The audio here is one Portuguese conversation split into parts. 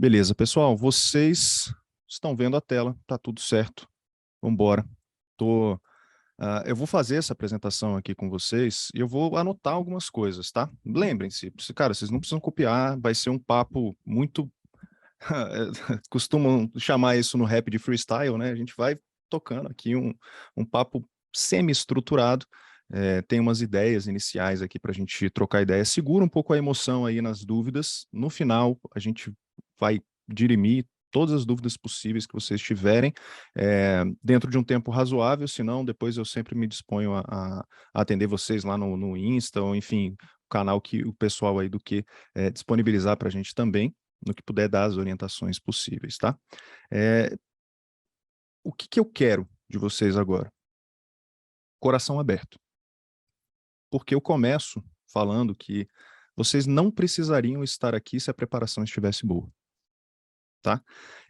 Beleza, pessoal, vocês estão vendo a tela, tá tudo certo. Vamos embora. Eu vou fazer essa apresentação aqui com vocês e eu vou anotar algumas coisas, tá? Lembrem-se, cara, vocês não precisam copiar, vai ser um papo muito. Costumam chamar isso no rap de freestyle, né? A gente vai tocando aqui um papo semi-estruturado. Tem umas ideias iniciais aqui para a gente trocar ideias. Segura um pouco a emoção aí nas dúvidas. No final, a gente vai dirimir todas as dúvidas possíveis que vocês tiverem, dentro de um tempo razoável, senão depois eu sempre me disponho a atender vocês lá no Insta, ou enfim, o canal que o pessoal aí do que disponibilizar para a gente também, no que puder dar as orientações possíveis, tá? O que eu quero de vocês agora? Coração aberto. Porque eu começo falando que vocês não precisariam estar aqui se a preparação estivesse boa, tá?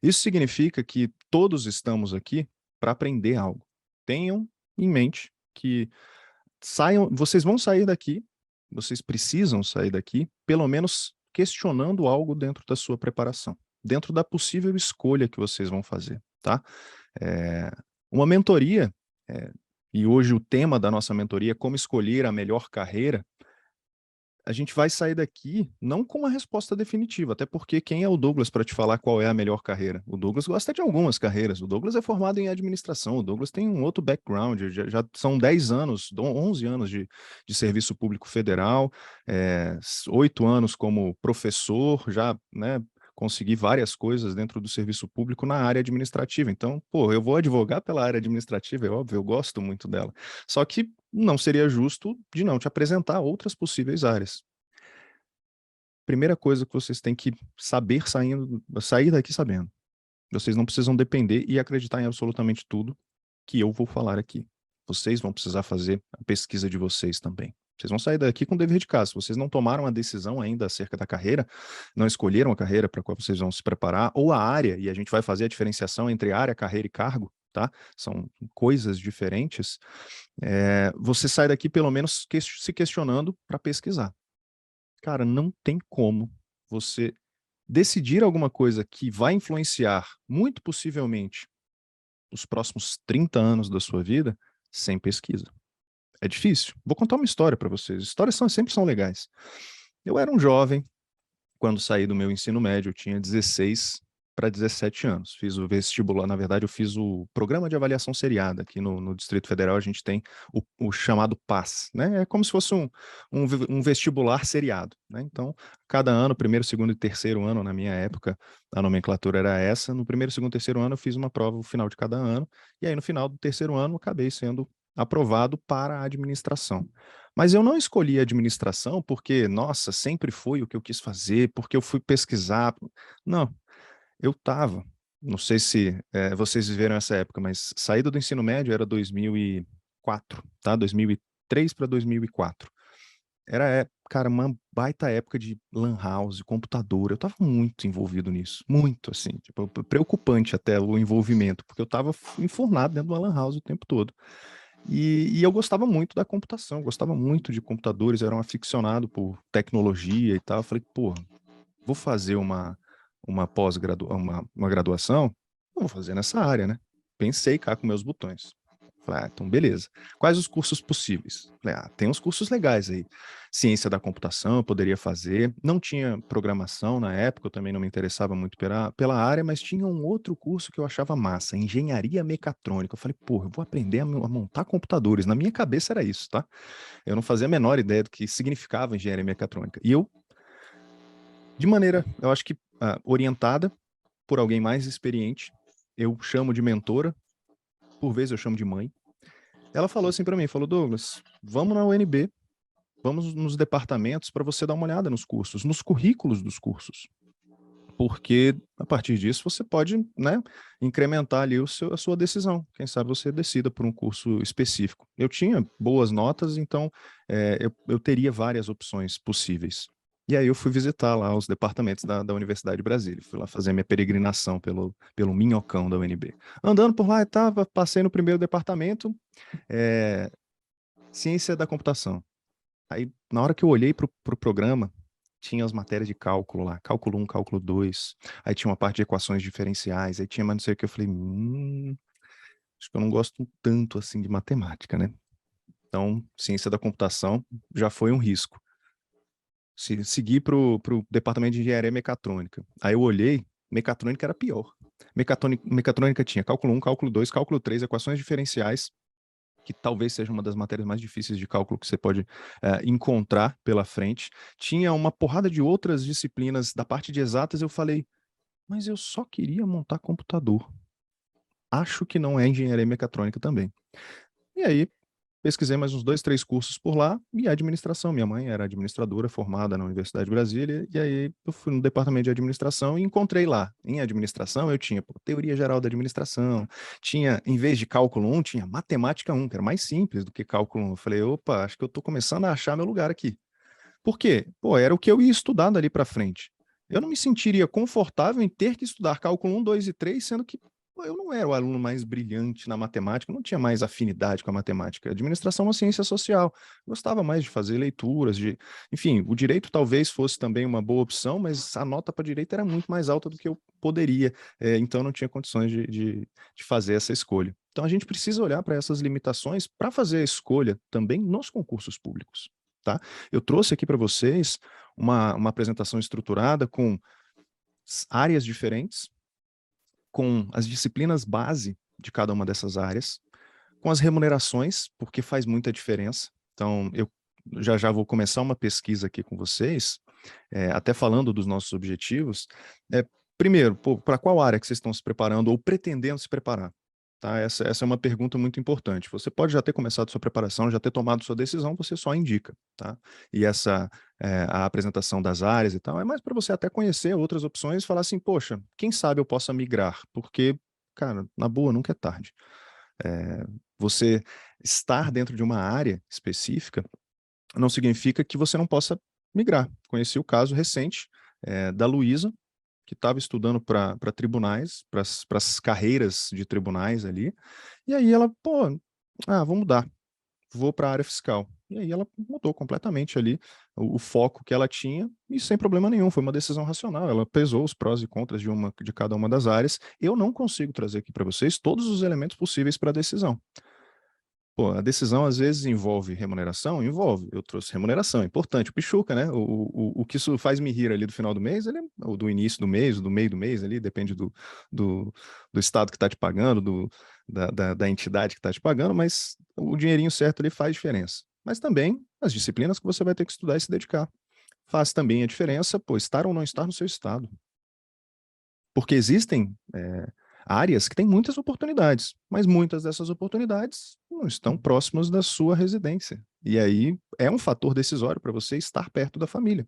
Isso significa que todos estamos aqui para aprender algo. Tenham em mente que vocês vão sair daqui, vocês precisam sair daqui, pelo menos questionando algo dentro da sua preparação, dentro da possível escolha que vocês vão fazer, tá? É, uma mentoria, é, e hoje o tema da nossa mentoria é como escolher a melhor carreira. A gente vai sair daqui não com uma resposta definitiva, até porque quem é o Douglas para te falar qual é a melhor carreira? O Douglas gosta de algumas carreiras, o Douglas é formado em administração, o Douglas tem um outro background, já são 10 anos, 11 anos de serviço público federal, 8 anos como professor, já, né, consegui várias coisas dentro do serviço público na área administrativa. Então, pô, eu vou advogar pela área administrativa, é óbvio, eu gosto muito dela. Só que não seria justo de não te apresentar outras possíveis áreas. Primeira coisa que vocês têm que saber sair daqui sabendo. Vocês não precisam depender e acreditar em absolutamente tudo que eu vou falar aqui. Vocês vão precisar fazer a pesquisa de vocês também. Vocês vão sair daqui com dever de casa. Se vocês não tomaram a decisão ainda acerca da carreira, não escolheram a carreira para a qual vocês vão se preparar, ou a área, e a gente vai fazer a diferenciação entre área, carreira e cargo, tá? São coisas diferentes. Você sai daqui pelo menos se questionando para pesquisar. Cara, não tem como você decidir alguma coisa que vai influenciar, muito possivelmente, os próximos 30 anos da sua vida, sem pesquisa. É difícil. Vou contar uma história para vocês. Histórias sempre são legais. Eu era um jovem, quando saí do meu ensino médio, eu tinha 16 para 17 anos. Fiz o vestibular, na verdade, eu fiz o programa de avaliação seriada. Aqui no Distrito Federal, a gente tem o chamado PAS, né? É como se fosse um vestibular seriado, né? Então, cada ano, primeiro, segundo e terceiro ano, na minha época, a nomenclatura era essa. No primeiro, segundo e terceiro ano, eu fiz uma prova no final de cada ano. E aí, no final do terceiro ano, acabei sendo aprovado para a administração. Mas eu não escolhi a administração porque, nossa, sempre foi o que eu quis fazer, porque eu fui pesquisar. Não, eu estava, não sei se vocês viveram essa época, mas saída do ensino médio era 2004, tá? 2003 para 2004. Cara, uma baita época de lan house, computador. Eu estava muito envolvido nisso, muito, assim, tipo, preocupante até o envolvimento, porque eu estava enfurnado dentro de uma lan house o tempo todo. E eu gostava muito da computação, gostava muito de computadores, era um aficionado por tecnologia e tal. Eu falei, pô, vou fazer uma pós-graduação, uma graduação, eu vou fazer nessa área, né? Pensei cá com meus botões. Falei, então beleza. Quais os cursos possíveis? Falei, tem uns cursos legais aí. Ciência da computação eu poderia fazer. Não tinha programação na época, eu também não me interessava muito pela área, mas tinha um outro curso que eu achava massa, engenharia mecatrônica. Eu falei, pô, eu vou aprender a montar computadores. Na minha cabeça era isso, tá? Eu não fazia a menor ideia do que significava engenharia mecatrônica. E eu, de maneira, eu acho que orientada por alguém mais experiente, eu chamo de mentora, por vezes eu chamo de mãe. Ela falou assim para mim, falou, Douglas, vamos na UNB, vamos nos departamentos para você dar uma olhada nos cursos, nos currículos dos cursos. Porque a partir disso você pode, né, incrementar ali a sua decisão. Quem sabe você decida por um curso específico. Eu tinha boas notas, então eu teria várias opções possíveis. E aí eu fui visitar lá os departamentos da Universidade de Brasília. Fui lá fazer a minha peregrinação pelo minhocão da UNB. Andando por lá, passei no primeiro departamento, ciência da computação. Aí, na hora que eu olhei para o programa, tinha as matérias de cálculo lá, cálculo 1, cálculo 2, aí tinha uma parte de equações diferenciais, aí tinha mais não sei o que, eu falei, acho que eu não gosto tanto assim de matemática, né? Então, ciência da computação já foi um risco. Segui para o departamento de engenharia mecatrônica. Aí eu olhei, mecatrônica era pior. Mecatrônica tinha cálculo 1, cálculo 2, cálculo 3, equações diferenciais, que talvez seja uma das matérias mais difíceis de cálculo que você pode encontrar pela frente. Tinha uma porrada de outras disciplinas da parte de exatas, eu falei, mas eu só queria montar computador. Acho que não é engenharia mecatrônica também. E aí, pesquisei mais uns 2, 3 cursos por lá e administração. Minha mãe era administradora formada na Universidade de Brasília, e aí eu fui no departamento de administração e encontrei lá. Em administração eu tinha teoria geral da administração, tinha, em vez de cálculo 1, tinha matemática 1, que era mais simples do que cálculo 1. Eu falei, opa, acho que eu estou começando a achar meu lugar aqui. Por quê? Pô, era o que eu ia estudar dali para frente. Eu não me sentiria confortável em ter que estudar cálculo 1, 2 e 3, sendo que pô, eu não era o aluno mais brilhante na matemática, não tinha mais afinidade com a matemática. Administração é uma ciência social. Gostava mais de fazer leituras, enfim, o direito talvez fosse também uma boa opção, mas a nota para direito era muito mais alta do que eu poderia, então não tinha condições de fazer essa escolha. Então a gente precisa olhar para essas limitações para fazer a escolha também nos concursos públicos. Tá? Eu trouxe aqui para vocês uma apresentação estruturada com áreas diferentes, com as disciplinas base de cada uma dessas áreas, com as remunerações, porque faz muita diferença. Então, eu já vou começar uma pesquisa aqui com vocês, até falando dos nossos objetivos. Primeiro, para qual área que vocês estão se preparando ou pretendendo se preparar? Tá? Essa é uma pergunta muito importante. Você pode já ter começado sua preparação, já ter tomado sua decisão, você só indica. Tá? E a apresentação das áreas e tal, é mais para você até conhecer outras opções e falar assim, poxa, quem sabe eu possa migrar? Porque, cara, na boa, nunca é tarde. Você estar dentro de uma área específica não significa que você não possa migrar. Conheci o caso recente da Luísa, que estava estudando para tribunais, para as carreiras de tribunais ali, e aí ela, pô, vou mudar, vou para a área fiscal. E aí ela mudou completamente ali o foco que ela tinha e sem problema nenhum, foi uma decisão racional, ela pesou os prós e contras de cada uma das áreas. Eu não consigo trazer aqui para vocês todos os elementos possíveis para a decisão. Pô, a decisão às vezes envolve remuneração? Envolve. Eu trouxe remuneração, é importante. O Pichuca, né? O que isso faz me rir ali do final do mês, ou do início do mês, do meio do mês ali, depende do, do estado que está te pagando, da entidade que está te pagando, mas o dinheirinho certo ali faz diferença. Mas também as disciplinas que você vai ter que estudar e se dedicar. Faz também a diferença, pô, estar ou não estar no seu estado. Porque existem áreas que têm muitas oportunidades, mas muitas dessas oportunidades não estão próximas da sua residência. E aí é um fator decisório para você estar perto da família.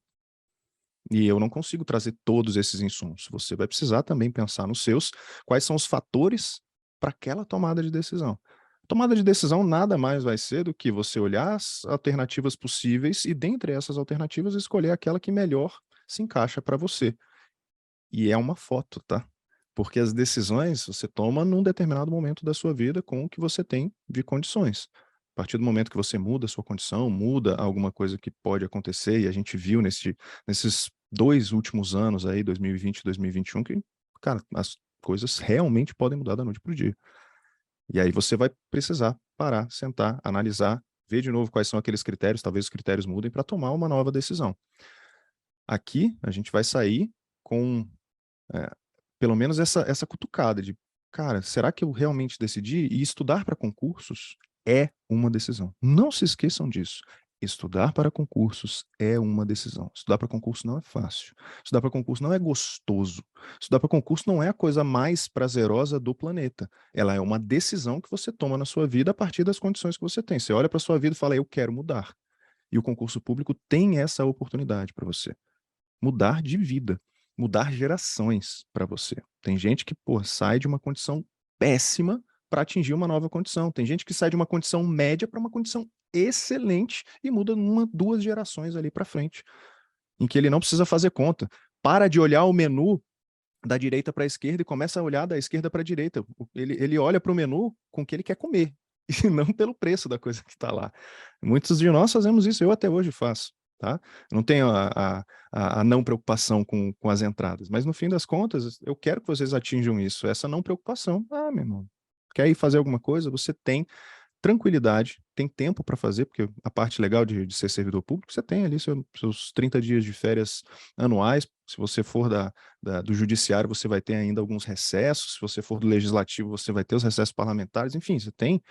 E eu não consigo trazer todos esses insumos. Você vai precisar também pensar nos seus, quais são os fatores para aquela tomada de decisão. Tomada de decisão nada mais vai ser do que você olhar as alternativas possíveis e, dentre essas alternativas, escolher aquela que melhor se encaixa para você. E é uma foto, tá? Porque as decisões você toma num determinado momento da sua vida com o que você tem de condições. A partir do momento que você muda a sua condição, muda alguma coisa que pode acontecer, e a gente viu nesses 2 últimos anos aí, 2020 e 2021, que, cara, as coisas realmente podem mudar da noite para o dia. E aí você vai precisar parar, sentar, analisar, ver de novo quais são aqueles critérios, talvez os critérios mudem para tomar uma nova decisão. Aqui a gente vai sair com pelo menos essa cutucada de, cara, será que eu realmente decidi? E estudar para concursos é uma decisão. Não se esqueçam disso. Estudar para concursos é uma decisão. Estudar para concurso não é fácil. Estudar para concurso não é gostoso. Estudar para concurso não é a coisa mais prazerosa do planeta. Ela é uma decisão que você toma na sua vida a partir das condições que você tem. Você olha para a sua vida e fala, eu quero mudar. E o concurso público tem essa oportunidade para você. Mudar de vida, mudar gerações para você. Tem gente que, pô, sai de uma condição péssima para atingir uma nova condição. Tem gente que sai de uma condição média para uma condição excelente e muda 1, 2 gerações ali para frente, em que ele não precisa fazer conta. Para de olhar o menu da direita para a esquerda e começa a olhar da esquerda para a direita. Ele olha para o menu com o que ele quer comer e não pelo preço da coisa que está lá. Muitos de nós fazemos isso, eu até hoje faço. tá? Eu não tenho a não preocupação com as entradas, mas no fim das contas, eu quero que vocês atinjam isso, essa não preocupação. Ah, meu irmão, quer ir fazer alguma coisa? Você tem tranquilidade, tem tempo para fazer, porque a parte legal de ser servidor público, você tem ali seus 30 dias de férias anuais. Se você for do judiciário, você vai ter ainda alguns recessos. Se você for do legislativo, você vai ter os recessos parlamentares. Enfim, você tem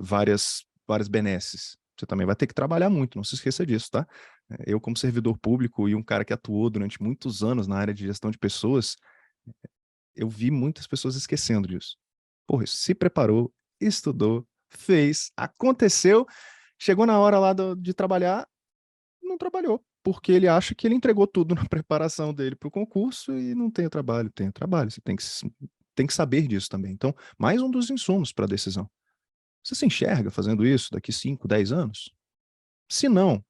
várias benesses. Você também vai ter que trabalhar muito, não se esqueça disso, tá? Eu, como servidor público e um cara que atuou durante muitos anos na área de gestão de pessoas, eu vi muitas pessoas esquecendo disso. Porra, se preparou, estudou, fez, aconteceu, chegou na hora lá de trabalhar, não trabalhou, porque ele acha que ele entregou tudo na preparação dele para o concurso e não tem o trabalho. Tem o trabalho, você tem que saber disso também. Então, mais um dos insumos para a decisão. Você se enxerga fazendo isso daqui 5, 10 anos? Se não,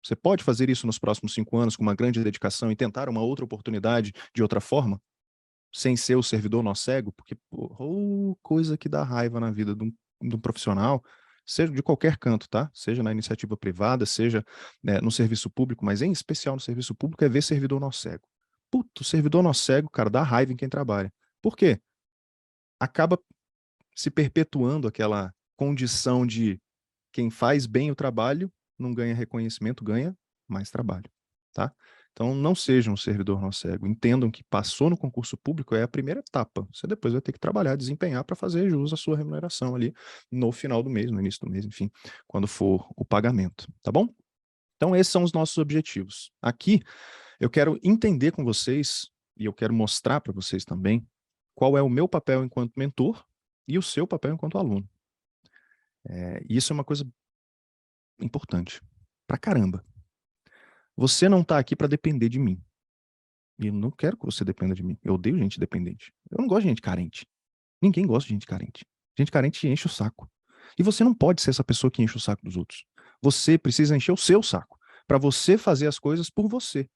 você pode fazer isso nos próximos 5 anos com uma grande dedicação e tentar uma outra oportunidade de outra forma? Sem ser o servidor nó cego, porque coisa que dá raiva na vida de um profissional, seja de qualquer canto, tá? Seja na iniciativa privada, seja no serviço público, mas em especial no serviço público, é ver servidor nó cego. Puto, servidor nó cego, cara, dá raiva em quem trabalha. Por quê? Acaba se perpetuando aquela condição de quem faz bem o trabalho não ganha reconhecimento, ganha mais trabalho, tá? Então, não seja um servidor nó cego. Entendam que passou no concurso público é a primeira etapa. Você depois vai ter que trabalhar, desempenhar para fazer jus à sua remuneração ali no final do mês, no início do mês, enfim, quando for o pagamento, tá bom? Então, esses são os nossos objetivos. Aqui, eu quero entender com vocês, e eu quero mostrar para vocês também, qual é o meu papel enquanto mentor e o seu papel enquanto aluno. E isso é uma coisa importante pra caramba. Você não tá aqui para depender de mim. E eu não quero que você dependa de mim. Eu odeio gente dependente. Eu não gosto de gente carente. Ninguém gosta de gente carente. Gente carente enche o saco. E você não pode ser essa pessoa que enche o saco dos outros. Você precisa encher o seu saco para você fazer as coisas por você.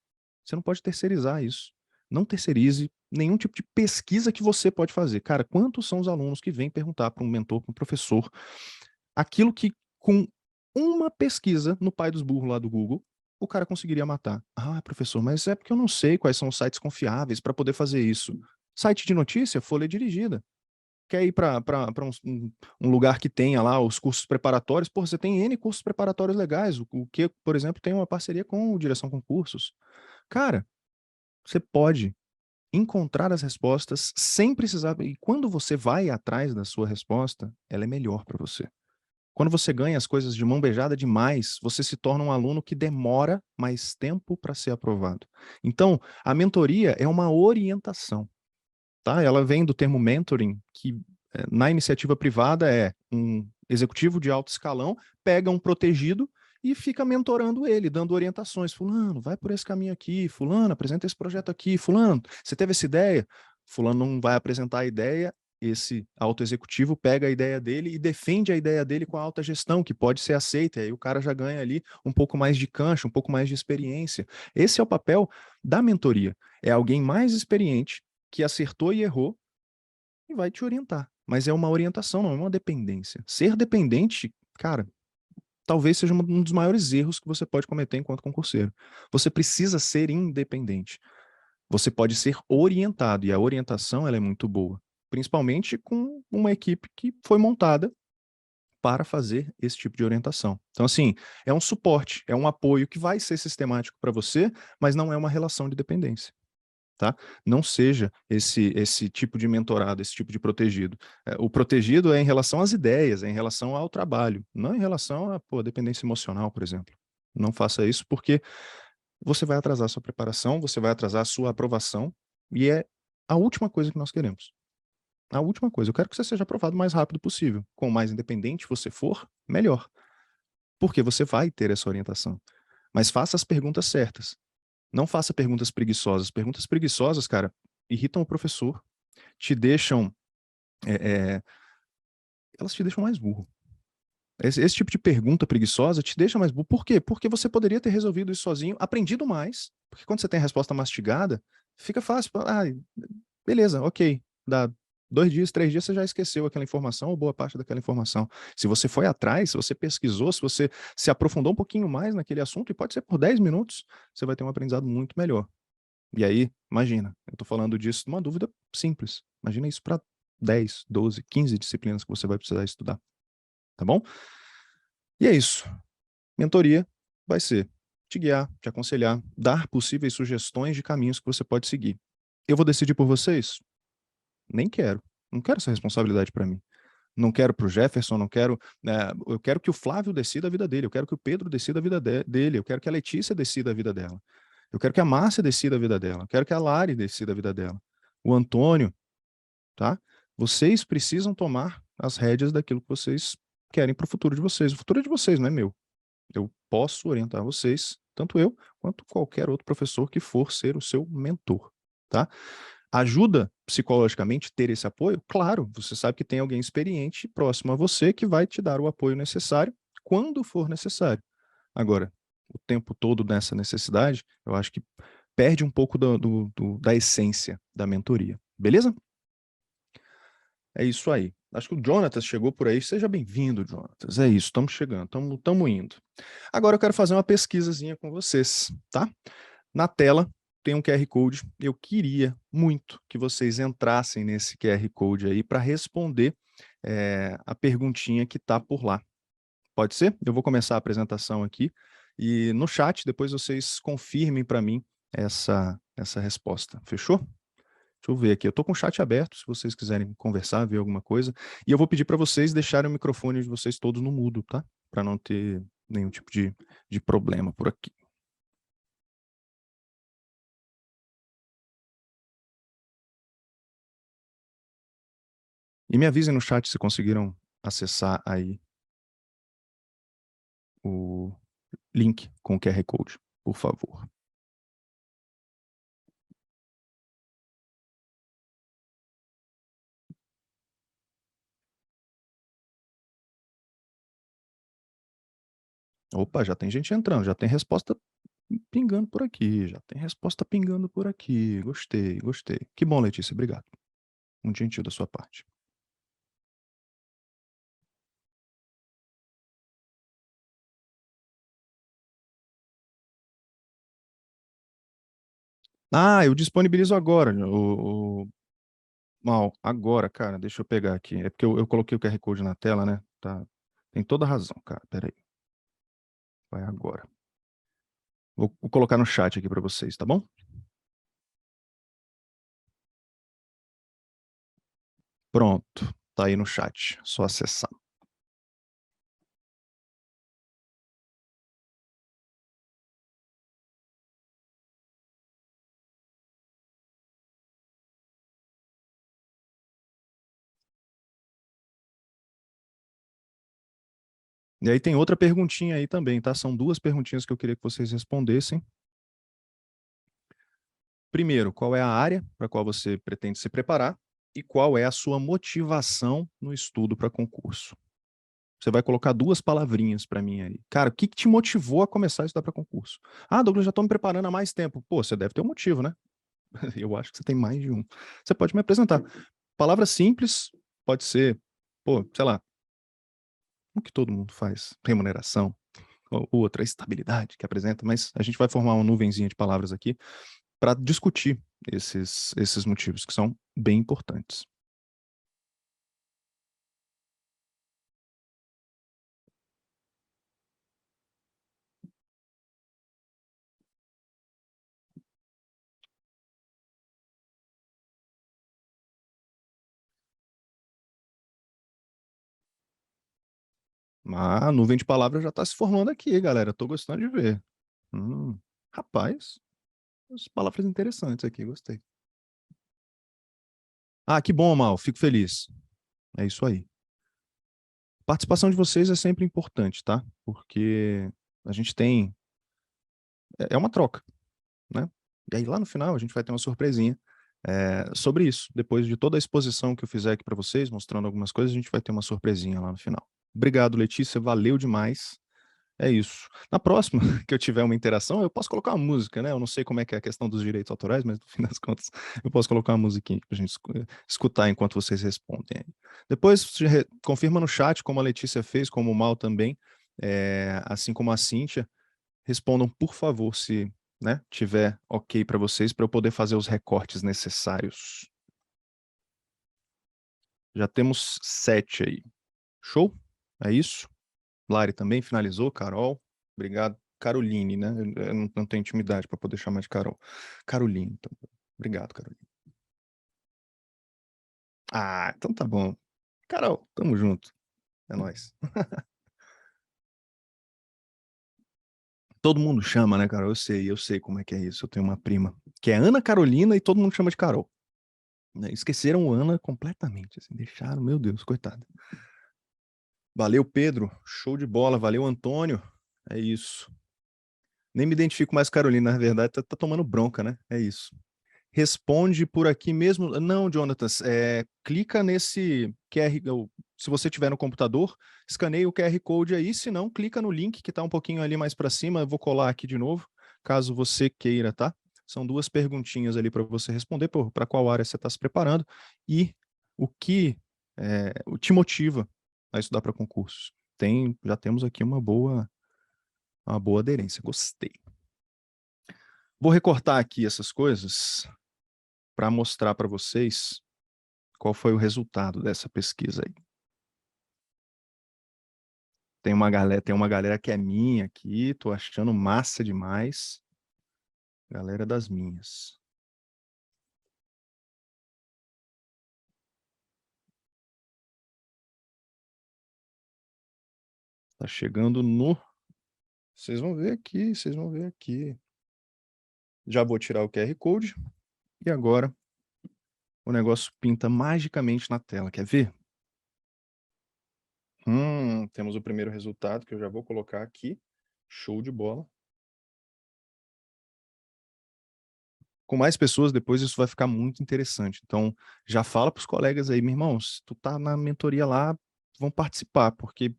Você não pode terceirizar isso. Não terceirize nenhum tipo de pesquisa que você pode fazer. Cara, quantos são os alunos que vêm perguntar para um mentor, para um professor, aquilo que com uma pesquisa no pai dos burros lá do Google, o cara conseguiria matar. Ah, professor, mas é porque eu não sei quais são os sites confiáveis para poder fazer isso. Site de notícia, folha dirigida. Quer ir para um lugar que tenha lá os cursos preparatórios? Pô, você tem N cursos preparatórios legais. O que, por exemplo, tem uma parceria com o Direção Concursos. Cara, você pode encontrar as respostas sem precisar. E quando você vai atrás da sua resposta, ela é melhor para você. Quando você ganha as coisas de mão beijada demais, você se torna um aluno que demora mais tempo para ser aprovado. Então, a mentoria é uma orientação, tá? Ela vem do termo mentoring, que na iniciativa privada é um executivo de alto escalão, pega um protegido e fica mentorando ele, dando orientações. Fulano, vai por esse caminho aqui. Fulano, apresenta esse projeto aqui. Fulano, você teve essa ideia? Fulano não vai apresentar a ideia, esse alto executivo pega a ideia dele e defende a ideia dele com a alta gestão, que pode ser aceita, e aí o cara já ganha ali um pouco mais de cancha, um pouco mais de experiência. Esse é o papel da mentoria. É alguém mais experiente que acertou e errou e vai te orientar. Mas é uma orientação, não é uma dependência. Ser dependente, cara, talvez seja um dos maiores erros que você pode cometer enquanto concurseiro. Você precisa ser independente. Você pode ser orientado, e a orientação ela é muito boa, principalmente com uma equipe que foi montada para fazer esse tipo de orientação. Então, assim, é um suporte, é um apoio que vai ser sistemático para você, mas não é uma relação de dependência. Tá? Não seja esse tipo de mentorado, esse tipo de protegido. O protegido é em relação às ideias, é em relação ao trabalho, não em relação à dependência emocional, por exemplo. Não faça isso porque você vai atrasar a sua preparação, você vai atrasar a sua aprovação, e é a última coisa que nós queremos. A última coisa. Eu quero que você seja aprovado o mais rápido possível. Quanto mais independente você for, melhor. Porque você vai ter essa orientação. Mas faça as perguntas certas. Não faça perguntas preguiçosas. Perguntas preguiçosas, cara, irritam o professor, te deixam. Elas te deixam mais burro. Esse tipo de pergunta preguiçosa te deixa mais burro. Por quê? Porque você poderia ter resolvido isso sozinho, aprendido mais. Porque quando você tem a resposta mastigada, fica fácil. Ah, beleza, ok. Dá 2 dias, 3 dias, você já esqueceu aquela informação ou boa parte daquela informação. Se você foi atrás, se você pesquisou, se você se aprofundou um pouquinho mais naquele assunto, e pode ser por 10 minutos, você vai ter um aprendizado muito melhor. E aí, imagina, eu estou falando disso de uma dúvida simples. Imagina isso para 10, 12, 15 disciplinas que você vai precisar estudar. Tá bom? E é isso. Mentoria vai ser te guiar, te aconselhar, dar possíveis sugestões de caminhos que você pode seguir. Eu vou decidir por vocês? Nem quero. Não quero essa responsabilidade para mim. Não quero para o Jefferson, não quero. Eu quero que o Flávio decida a vida dele, eu quero que o Pedro decida a vida dele, eu quero que a Letícia decida a vida dela. Eu quero que a Márcia decida a vida dela, eu quero que a Lari decida a vida dela. O Antônio, tá? Vocês precisam tomar as rédeas daquilo que vocês querem para o futuro de vocês. O futuro é de vocês, não é meu. Eu posso orientar vocês, tanto eu quanto qualquer outro professor que for ser o seu mentor, tá? Ajuda psicologicamente ter esse apoio? Claro, você sabe que tem alguém experiente próximo a você que vai te dar o apoio necessário quando for necessário. Agora, o tempo todo nessa necessidade, eu acho que perde um pouco da essência da mentoria. Beleza? É isso aí. Acho que o Jonatas chegou por aí. Seja bem-vindo, Jonatas. É isso, estamos chegando, estamos indo. Agora eu quero fazer uma pesquisazinha com vocês, tá? Na tela tem um QR Code. Eu queria muito que vocês entrassem nesse QR Code aí para responder a perguntinha que está por lá. Pode ser? Eu vou começar a apresentação aqui e no chat depois vocês confirmem para mim essa resposta. Fechou? Deixa eu ver aqui. Eu estou com o chat aberto, se vocês quiserem conversar, ver alguma coisa. E eu vou pedir para vocês deixarem o microfone de vocês todos no mudo, tá? Para não ter nenhum tipo de problema por aqui. E me avisem no chat se conseguiram acessar aí o link com o QR Code, por favor. Opa, já tem gente entrando, já tem resposta pingando por aqui, já tem resposta pingando por aqui. Gostei, gostei. Que bom, Letícia, obrigado. Muito gentil da sua parte. Ah, eu disponibilizo agora, Mal, agora, cara, deixa eu pegar aqui. É porque eu coloquei o QR Code na tela, né? Tá. Tem toda a razão, cara. Pera aí. Vai agora. Vou colocar no chat aqui para vocês, tá bom? Pronto. Tá aí no chat. Só acessar. E aí tem outra perguntinha aí também, tá? São 2 perguntinhas que eu queria que vocês respondessem. Primeiro, qual é a área para a qual você pretende se preparar e qual é a sua motivação no estudo para concurso? Você vai colocar 2 palavrinhas para mim aí. Cara, o que te motivou a começar a estudar para concurso? Ah, Douglas, já estou me preparando há mais tempo. Pô, você deve ter um motivo, né? Eu acho que você tem mais de um. Você pode me apresentar. Palavra simples, pode ser, pô, sei lá, o que todo mundo faz, remuneração, ou outra, estabilidade que apresenta, mas a gente vai formar uma nuvenzinha de palavras aqui para discutir esses motivos que são bem importantes. A nuvem de palavras já está se formando aqui, galera. Estou gostando de ver. Rapaz, as palavras interessantes aqui, gostei. Ah, que bom, Mal, fico feliz. É isso aí. A participação de vocês é sempre importante, tá? Porque a gente tem... É uma troca, né? E aí lá no final a gente vai ter uma surpresinha sobre isso. Depois de toda a exposição que eu fizer aqui para vocês, mostrando algumas coisas, a gente vai ter uma surpresinha lá no final. Obrigado, Letícia, valeu demais. É isso. Na próxima que eu tiver uma interação, eu posso colocar uma música, né? Eu não sei como é que é a questão dos direitos autorais, mas no fim das contas, eu posso colocar uma musiquinha aqui pra gente escutar enquanto vocês respondem aí. Depois, confirma no chat, como a Letícia fez, como o Mal também, assim como a Cíntia, respondam, por favor, se, né, tiver ok para vocês, para eu poder fazer os recortes necessários. Já temos 7 aí. Show? É isso? Lari também finalizou, Carol. Obrigado. Caroline, né? Eu não tenho intimidade para poder chamar de Carol. Caroline, então. Obrigado, Caroline. Ah, então tá bom. Carol, tamo junto. É nóis. Todo mundo chama, né, Carol? Eu sei como é que é isso. Eu tenho uma prima que é Ana Carolina e todo mundo chama de Carol. Né? Esqueceram o Ana completamente, assim, deixaram, meu Deus, coitado. Valeu, Pedro. Show de bola. Valeu, Antônio. É isso. Nem me identifico mais Carolina, na verdade, tá tomando bronca, né? É isso. Responde por aqui mesmo. Não, Jonathan, clica nesse QR, se você tiver no computador, escaneia o QR Code aí, se não, clica no link que está um pouquinho ali mais para cima, eu vou colar aqui de novo, caso você queira, tá? São 2 perguntinhas ali para você responder, para qual área você está se preparando e o que te motiva a estudar para concursos. Já temos aqui uma boa aderência, gostei. Vou recortar aqui essas coisas para mostrar para vocês qual foi o resultado dessa pesquisa aí. Tem uma galera que é minha aqui, tô achando massa demais. Galera das minhas. Tá chegando no... Vocês vão ver aqui, vocês vão ver aqui. Já vou tirar o QR Code. E agora o negócio pinta magicamente na tela. Quer ver? Temos o primeiro resultado que eu já vou colocar aqui. Show de bola. Com mais pessoas, depois isso vai ficar muito interessante. Então, já fala para os colegas aí, meu irmão, se tu tá na mentoria lá, vão participar, porque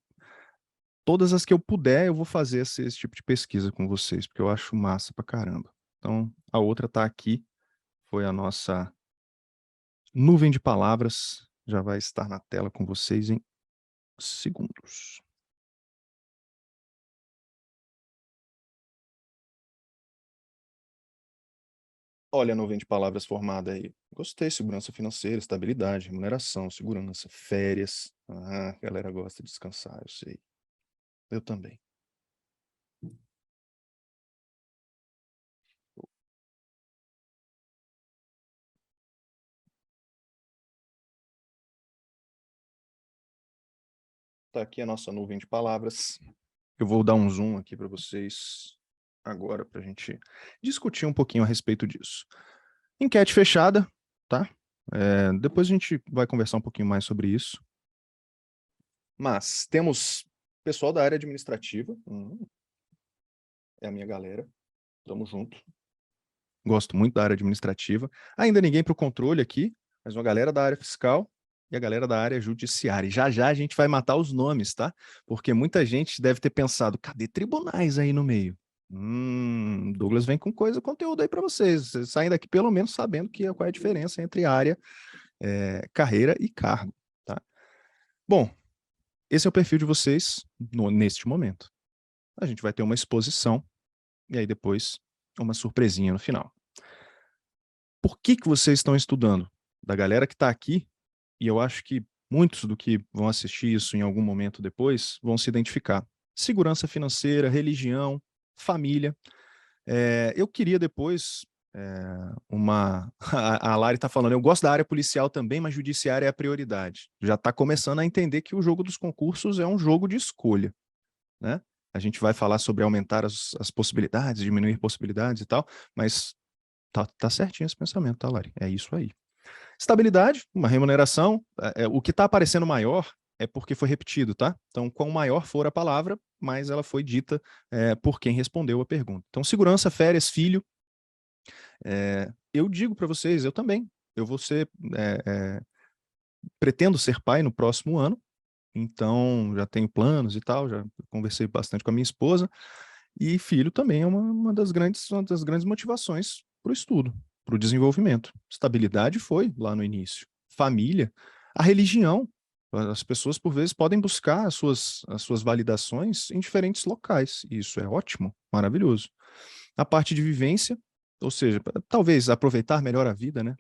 todas as que eu puder, eu vou fazer esse tipo de pesquisa com vocês, porque eu acho massa pra caramba. Então, a outra tá aqui, foi a nossa nuvem de palavras, já vai estar na tela com vocês em segundos. Olha a nuvem de palavras formada aí. Gostei, segurança financeira, estabilidade, remuneração, segurança, férias. Ah, a galera gosta de descansar, eu sei. Eu também. Tá aqui a nossa nuvem de palavras. Eu vou dar um zoom aqui para vocês agora, para a gente discutir um pouquinho a respeito disso. Enquete fechada, tá? Depois a gente vai conversar um pouquinho mais sobre isso. Mas temos pessoal da área administrativa. É a minha galera. Tamo junto. Gosto muito da área administrativa. Ainda ninguém para o controle aqui, mas uma galera da área fiscal e a galera da área judiciária. E já a gente vai matar os nomes, tá? Porque muita gente deve ter pensado, cadê tribunais aí no meio? Douglas vem com conteúdo aí para vocês. Vocês saem daqui pelo menos sabendo qual é a diferença entre área, carreira e cargo, tá? Bom, esse é o perfil de vocês neste momento. A gente vai ter uma exposição e aí depois uma surpresinha no final. Por que vocês estão estudando? Da galera que está aqui, e eu acho que muitos do que vão assistir isso em algum momento depois vão se identificar. Segurança financeira, religião, família. Eu queria depois a Lari está falando, eu gosto da área policial também, mas judiciária é a prioridade. Já está começando a entender que o jogo dos concursos é um jogo de escolha, né? A gente vai falar sobre aumentar as possibilidades, diminuir possibilidades e tal, mas tá certinho esse pensamento, tá, Lari? É isso aí. Estabilidade, uma remuneração, o que está aparecendo maior é porque foi repetido, tá? Então, quanto maior for a palavra, mais ela foi dita por quem respondeu a pergunta. Então, segurança, férias, filho. Eu digo para vocês, eu também. Eu vou ser, pretendo ser pai no próximo ano, Então, já tenho planos e tal, já conversei bastante com a minha esposa. E filho também é uma das grandes motivações para o estudo, para o desenvolvimento. Estabilidade foi lá no início. Família, a religião. As pessoas, por vezes, podem buscar as suas validações em diferentes locais. E isso é ótimo, maravilhoso. A parte de vivência, ou seja, talvez aproveitar melhor a vida, né?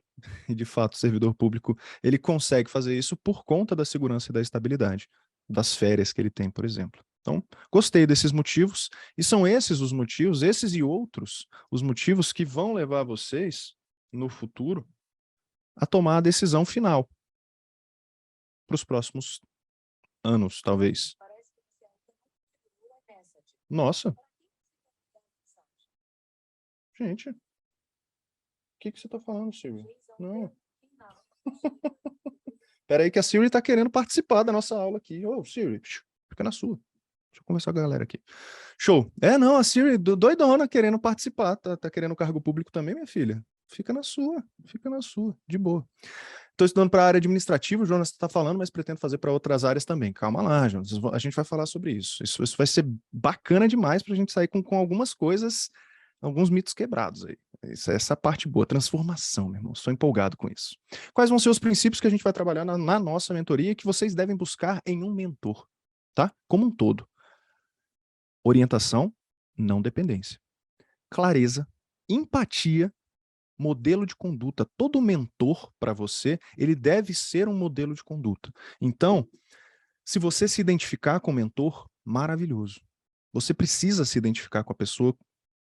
E, de fato, o servidor público, ele consegue fazer isso por conta da segurança e da estabilidade, das férias que ele tem, por exemplo. Então, gostei desses motivos, e são esses os motivos, esses e outros, os motivos que vão levar vocês, no futuro, a tomar a decisão final para os próximos anos, talvez. Nossa, gente, o que você está falando, Silvio? Não. Espera aí que a Siri está querendo participar da nossa aula aqui. Ô, Siri, fica na sua. Deixa eu conversar com a galera aqui. Show. Não, a Siri doidona querendo participar. Tá querendo cargo público também, minha filha? Fica na sua, de boa. Estou estudando para a área administrativa, o Jonas está falando, mas pretendo fazer para outras áreas também. Calma lá, Jonas, a gente vai falar sobre isso. Isso vai ser bacana demais para a gente sair com algumas coisas, alguns mitos quebrados aí. Essa parte boa, transformação, meu irmão. Estou empolgado com isso. Quais vão ser os princípios que a gente vai trabalhar na nossa mentoria que vocês devem buscar em um mentor, tá? Como um todo. Orientação, não dependência. Clareza, empatia, modelo de conduta. Todo mentor para você, ele deve ser um modelo de conduta. Então, se você se identificar com o mentor, maravilhoso. Você precisa se identificar com a pessoa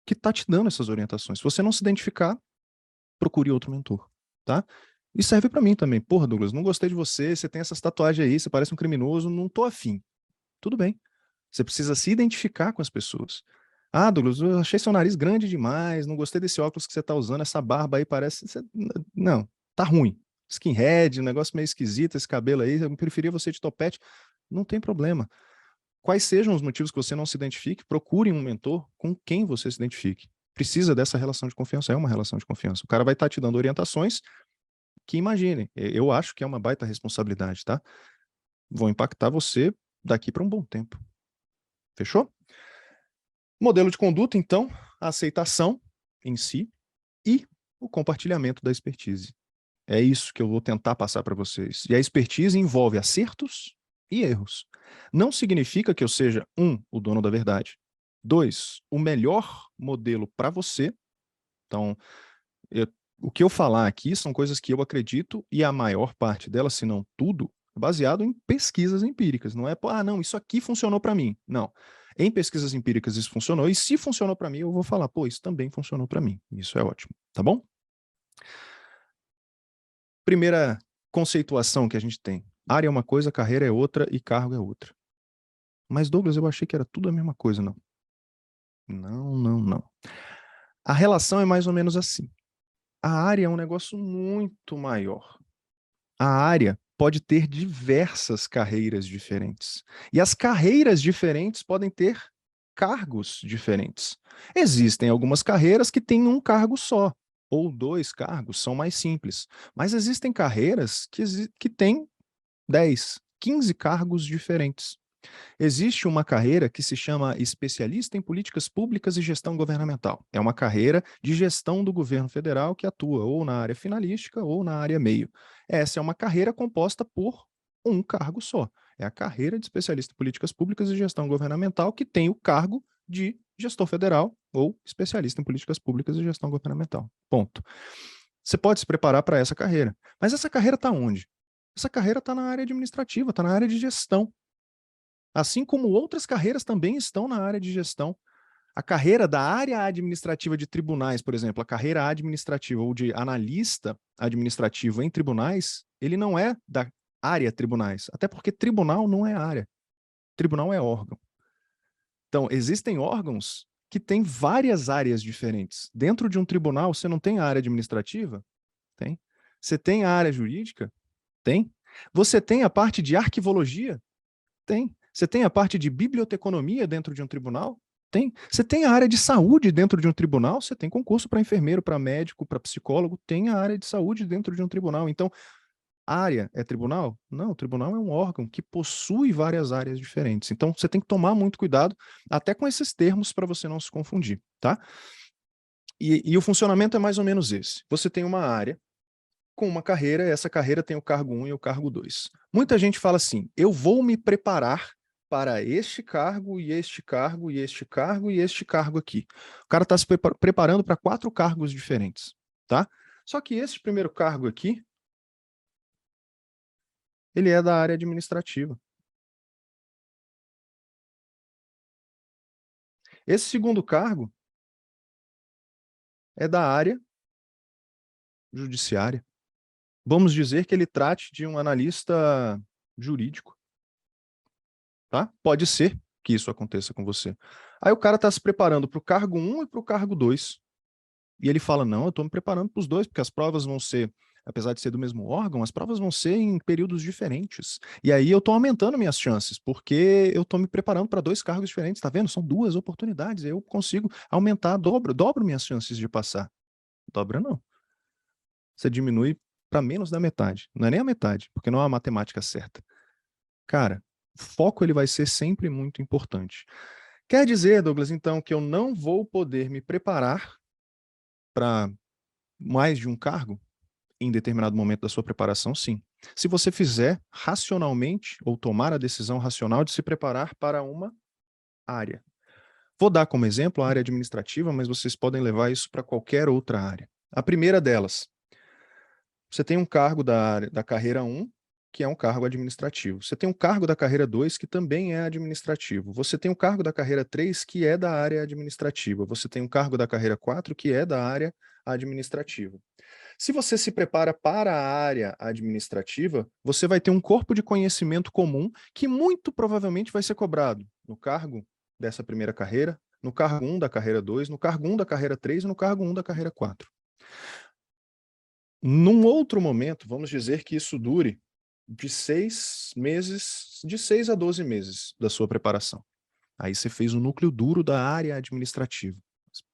que está te dando essas orientações. Se você não se identificar, procure outro mentor, tá? E serve para mim também. Porra, Douglas, não gostei de você, você tem essas tatuagens aí, você parece um criminoso, não tô afim. Tudo bem. Você precisa se identificar com as pessoas. Ah, Douglas, eu achei seu nariz grande demais, não gostei desse óculos que você tá usando, essa barba aí parece... Não, tá ruim. Skinhead, um negócio meio esquisito, esse cabelo aí, eu preferia você de topete. Não tem problema. Quais sejam os motivos que você não se identifique, procure um mentor com quem você se identifique. Precisa dessa relação de confiança, é uma relação de confiança. O cara vai estar te dando orientações que, imagine, eu acho que é uma baita responsabilidade, tá? Vão impactar você daqui para um bom tempo. Fechou? Modelo de conduta, então, a aceitação em si e o compartilhamento da expertise. É isso que eu vou tentar passar para vocês. E a expertise envolve acertos e erros. Não significa que eu seja, o dono da verdade. 2, o melhor modelo para você. Então, o que eu falar aqui são coisas que eu acredito e a maior parte delas, se não tudo, é baseado em pesquisas empíricas. Não é, não, isso aqui funcionou para mim. Não. Em pesquisas empíricas isso funcionou, e se funcionou para mim, eu vou falar, isso também funcionou para mim. Isso é ótimo, tá bom? Primeira conceituação que a gente tem. Área é uma coisa, carreira é outra e cargo é outra. Mas, Douglas, eu achei que era tudo a mesma coisa, não. Não, não, não. A relação é mais ou menos assim. A área é um negócio muito maior. A área pode ter diversas carreiras diferentes. E as carreiras diferentes podem ter cargos diferentes. Existem algumas carreiras que têm um cargo só, ou 2 cargos, são mais simples. Mas existem carreiras que têm 10, 15 cargos diferentes. Existe uma carreira que se chama especialista em políticas públicas e gestão governamental. É uma carreira de gestão do governo federal que atua ou na área finalística ou na área meio. Essa é uma carreira composta por um cargo só. É a carreira de especialista em políticas públicas e gestão governamental que tem o cargo de gestor federal ou especialista em políticas públicas e gestão governamental. Ponto. Você pode se preparar para essa carreira. Mas essa carreira está onde? Essa carreira está na área administrativa, está na área de gestão. Assim como outras carreiras também estão na área de gestão. A carreira da área administrativa de tribunais, por exemplo, a carreira administrativa ou de analista administrativo em tribunais, ele não é da área tribunais, até porque tribunal não é área. Tribunal é órgão. Então, existem órgãos que têm várias áreas diferentes. Dentro de um tribunal, você não tem a área administrativa? Tem. Você tem a área jurídica? Tem. Você tem a parte de arquivologia? Tem. Você tem a parte de biblioteconomia dentro de um tribunal? Tem. Você tem a área de saúde dentro de um tribunal? Você tem concurso para enfermeiro, para médico, para psicólogo, tem a área de saúde dentro de um tribunal. Então, Área é tribunal? Não, o tribunal é um órgão que possui várias áreas diferentes. Então, você tem que tomar muito cuidado até com esses termos para você não se confundir, tá? E o funcionamento é mais ou menos esse. Você tem uma área com uma carreira, e essa carreira tem o cargo 1 e o cargo 2. Muita gente fala assim, eu vou me preparar para este cargo, e este cargo, e este cargo, e este cargo aqui. O cara está se preparando para 4 cargos diferentes, tá? Só que esse primeiro cargo aqui, ele é da área administrativa. Esse segundo cargo é da área judiciária. Vamos dizer que ele trate de um analista jurídico, tá? Pode ser que isso aconteça com você. Aí o cara está se preparando para o cargo 1 e para o cargo 2. E ele fala, não, eu estou me preparando para os dois, porque as provas vão ser, apesar de ser do mesmo órgão, as provas vão ser em períodos diferentes. E aí eu estou aumentando minhas chances, porque eu estou me preparando para 2 cargos diferentes, tá vendo? São 2 oportunidades, eu consigo aumentar, dobro minhas chances de passar. Dobra não. Você diminui para menos da metade. Não é nem a metade, porque não é a matemática certa. Cara, o foco ele vai ser sempre muito importante. Quer dizer, Douglas, então, que eu não vou poder me preparar para mais de um cargo em determinado momento da sua preparação? Sim. Se você fizer racionalmente ou tomar a decisão racional de se preparar para uma área. Vou dar como exemplo a área administrativa, mas vocês podem levar isso para qualquer outra área. A primeira delas, você tem um cargo da carreira 1, que é um cargo administrativo. Você tem um cargo da carreira 2, que também é administrativo. Você tem um cargo da carreira 3, que é da área administrativa. Você tem um cargo da carreira 4, que é da área administrativa. Se você se prepara para a área administrativa, você vai ter um corpo de conhecimento comum que muito provavelmente vai ser cobrado no cargo dessa primeira carreira, no cargo 1 da carreira 2, no cargo 1 da carreira 3 e no cargo 1 da carreira 4. Num outro momento, vamos dizer que isso dure de 6 meses, de 6 a 12 meses da sua preparação. Aí você fez o núcleo duro da área administrativa.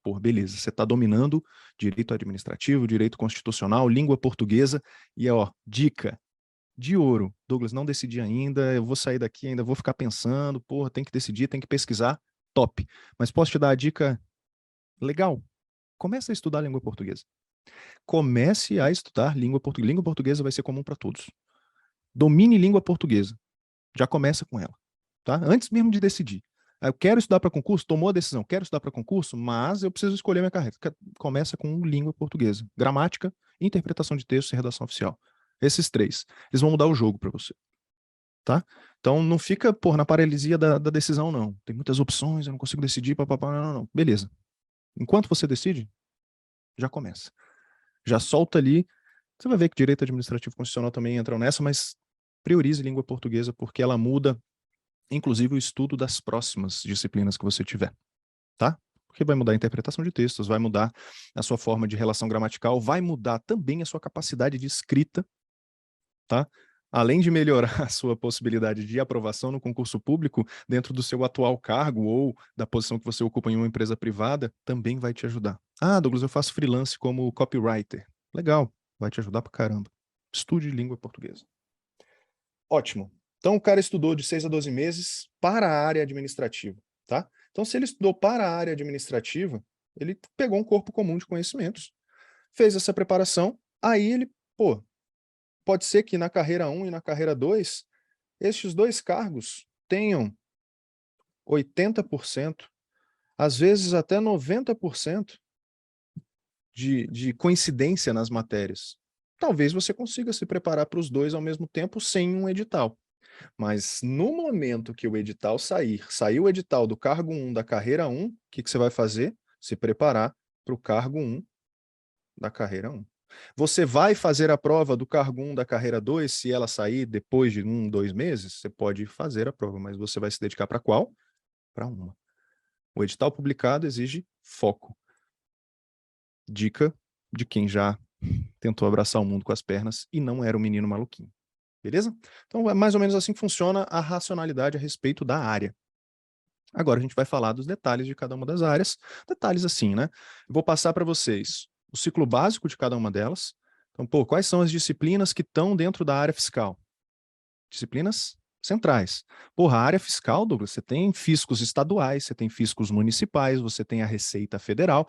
Pô, beleza, você está dominando direito administrativo, direito constitucional, língua portuguesa, e ó, dica de ouro. Douglas, não decidi ainda, eu vou sair daqui, ainda vou ficar pensando, porra, tem que decidir, tem que pesquisar, top. Mas posso te dar a dica legal? Começa a estudar língua portuguesa. Comece a estudar língua portuguesa. Língua portuguesa vai ser comum para todos. Domine língua portuguesa. Já começa com ela, tá? Antes mesmo de decidir. Eu quero estudar para concurso, tomou a decisão, quero estudar para concurso, mas eu preciso escolher minha carreira. Começa com língua portuguesa. Gramática, interpretação de texto e redação oficial. Esses 3. Eles vão mudar o jogo para você, tá? Então não fica, na paralisia da decisão, não. Tem muitas opções, eu não consigo decidir, papapá, não. Beleza. Enquanto você decide, já começa. Já solta ali. Você vai ver que direito administrativo constitucional também entram nessa, mas priorize língua portuguesa porque ela muda, inclusive, o estudo das próximas disciplinas que você tiver, tá? Porque vai mudar a interpretação de textos, vai mudar a sua forma de relação gramatical, vai mudar também a sua capacidade de escrita, tá? Além de melhorar a sua possibilidade de aprovação no concurso público dentro do seu atual cargo ou da posição que você ocupa em uma empresa privada, também vai te ajudar. Ah, Douglas, eu faço freelance como copywriter. Legal, vai te ajudar pra caramba. Estude língua portuguesa. Ótimo. Então, o cara estudou de 6 a 12 meses para a área administrativa, tá? Então, se ele estudou para a área administrativa, ele pegou um corpo comum de conhecimentos, fez essa preparação, aí ele, pode ser que na carreira 1 e na carreira 2, estes 2 cargos tenham 80%, às vezes até 90% de coincidência nas matérias. Talvez você consiga se preparar para os 2 ao mesmo tempo sem um edital. Mas no momento que o edital saiu o edital do cargo 1 da carreira 1, o que você vai fazer? Se preparar para o cargo 1 da carreira 1. Você vai fazer a prova do cargo 1 da carreira 2, se ela sair depois de 1, 2 meses, você pode fazer a prova, mas você vai se dedicar para qual? Para uma. O edital publicado exige foco. Dica de quem já tentou abraçar o mundo com as pernas e não era um menino maluquinho. Beleza? Então, é mais ou menos assim que funciona a racionalidade a respeito da área. Agora a gente vai falar dos detalhes de cada uma das áreas. Detalhes assim, né? Eu vou passar para vocês o ciclo básico de cada uma delas. Então, pô, quais são as disciplinas que estão dentro da área fiscal? Disciplinas centrais. Porra, a área fiscal, Douglas, você tem fiscos estaduais, você tem fiscos municipais, você tem a Receita Federal.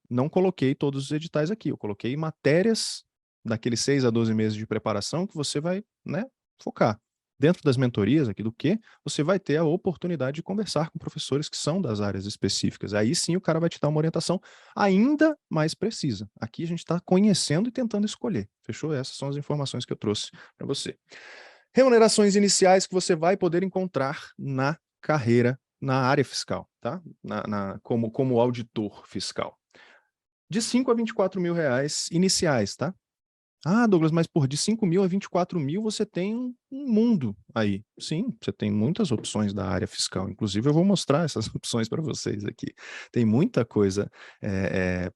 Não coloquei todos os editais aqui, eu coloquei matérias daqueles 6 a 12 meses de preparação que você vai, né, focar. Dentro das mentorias aqui do que, você vai ter a oportunidade de conversar com professores que são das áreas específicas. Aí sim o cara vai te dar uma orientação ainda mais precisa. Aqui a gente está conhecendo e tentando escolher. Fechou? Essas são as informações que eu trouxe para você. Remunerações iniciais que você vai poder encontrar na carreira, na área fiscal, tá? Como auditor fiscal. De 5 a 24 mil reais iniciais, tá? Ah, Douglas, mas por de 5 mil a 24 mil você tem um mundo aí. Sim, você tem muitas opções da área fiscal. Inclusive, eu vou mostrar essas opções para vocês aqui. Tem muita coisa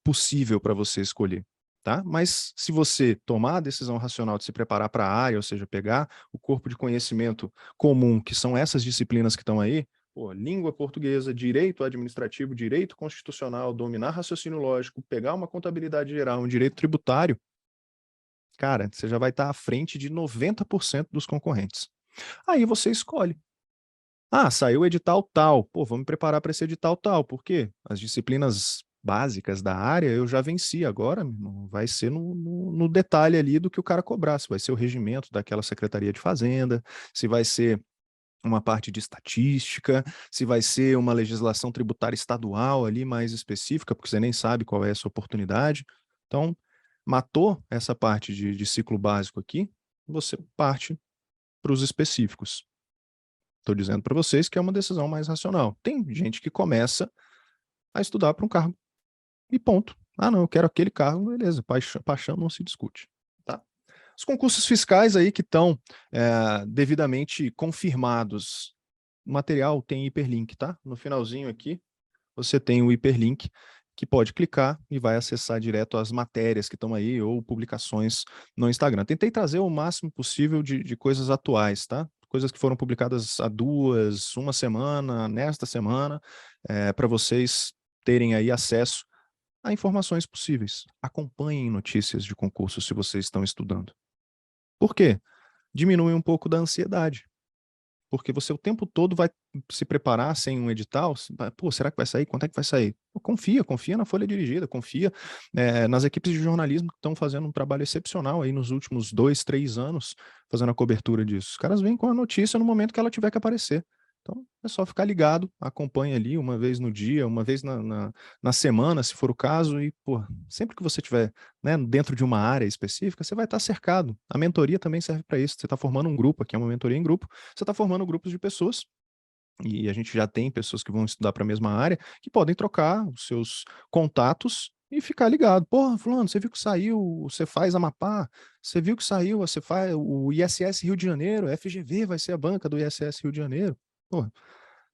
possível para você escolher. Tá? Mas se você tomar a decisão racional de se preparar para a área, ou seja, pegar o corpo de conhecimento comum, que são essas disciplinas que estão aí, pô, língua portuguesa, direito administrativo, direito constitucional, dominar raciocínio lógico, pegar uma contabilidade geral, um direito tributário, cara, você já vai estar à frente de 90% dos concorrentes. Aí você escolhe. Ah, saiu o edital tal. Pô, vamos me preparar para esse edital tal. Por quê? As disciplinas básicas da área eu já venci. Agora vai ser no detalhe ali do que o cara cobrar. Se vai ser o regimento daquela Secretaria de Fazenda, se vai ser uma parte de estatística, se vai ser uma legislação tributária estadual ali mais específica, porque você nem sabe qual é essa oportunidade. Então, matou essa parte de ciclo básico aqui, você parte para os específicos. Estou dizendo para vocês que é uma decisão mais racional. Tem gente que começa a estudar para um cargo e ponto. Ah, não, eu quero aquele cargo, beleza, paixão não se discute. Tá? Os concursos fiscais aí que estão devidamente confirmados. O material tem hiperlink, tá? No finalzinho aqui, você tem o hiperlink que pode clicar e vai acessar direto as matérias que estão aí ou publicações no Instagram. Tentei trazer o máximo possível de coisas atuais, tá? Coisas que foram publicadas há 2, uma semana, nesta semana, para vocês terem aí acesso a informações possíveis. Acompanhem notícias de concurso se vocês estão estudando. Por quê? Diminui um pouco da ansiedade. Porque você o tempo todo vai se preparar sem um edital. Pô, será que vai sair? Quanto é que vai sair? Pô, confia na folha dirigida, confia nas equipes de jornalismo que estão fazendo um trabalho excepcional aí nos últimos 2, 3 anos, fazendo a cobertura disso. Os caras vêm com a notícia no momento que ela tiver que aparecer. Então, é só ficar ligado, acompanha ali uma vez no dia, uma vez na semana, se for o caso, e, pô, sempre que você tiver, né, dentro de uma área específica, você vai estar cercado. A mentoria também serve para isso. Você está formando um grupo, aqui é uma mentoria em grupo, você está formando grupos de pessoas, e a gente já tem pessoas que vão estudar para a mesma área, que podem trocar os seus contatos e ficar ligado. Porra, fulano, você viu que saiu, você faz Amapá, você viu que saiu, você faz o ISS Rio de Janeiro, FGV vai ser a banca do ISS Rio de Janeiro. Porra,